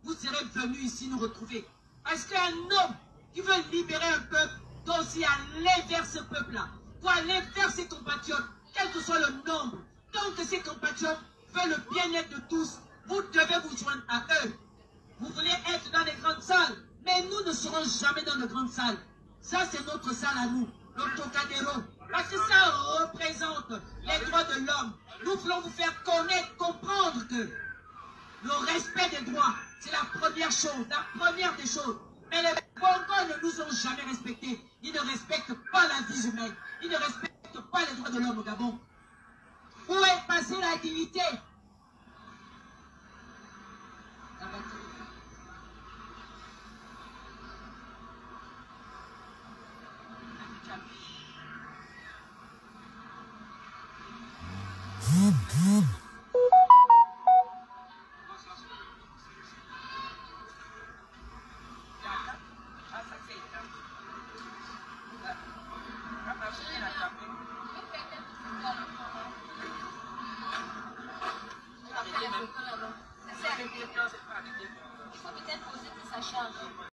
S5: vous serez venus ici nous retrouver. Parce qu'un homme qui veut libérer un peuple doit aussi aller vers ce peuple-là. Doit aller vers ses compatriotes, quel que soit le nombre. Tant que ses compatriotes veulent le bien-être de tous, vous devez vous joindre à eux. Vous voulez être dans les grandes salles, mais nous ne serons jamais dans les grandes salles. Ça, c'est notre salle à nous, le Trocadéro. Parce que ça représente les droits de l'homme. Nous voulons vous faire connaître, comprendre que le respect des droits, c'est la première chose, la première des choses. Mais les Bongos ne nous ont jamais respectés. Ils ne respectent pas la vie humaine. Ils ne respectent pas les droits de l'homme au Gabon. Où est passée la dignité? Il faut peut-être poser que ça change.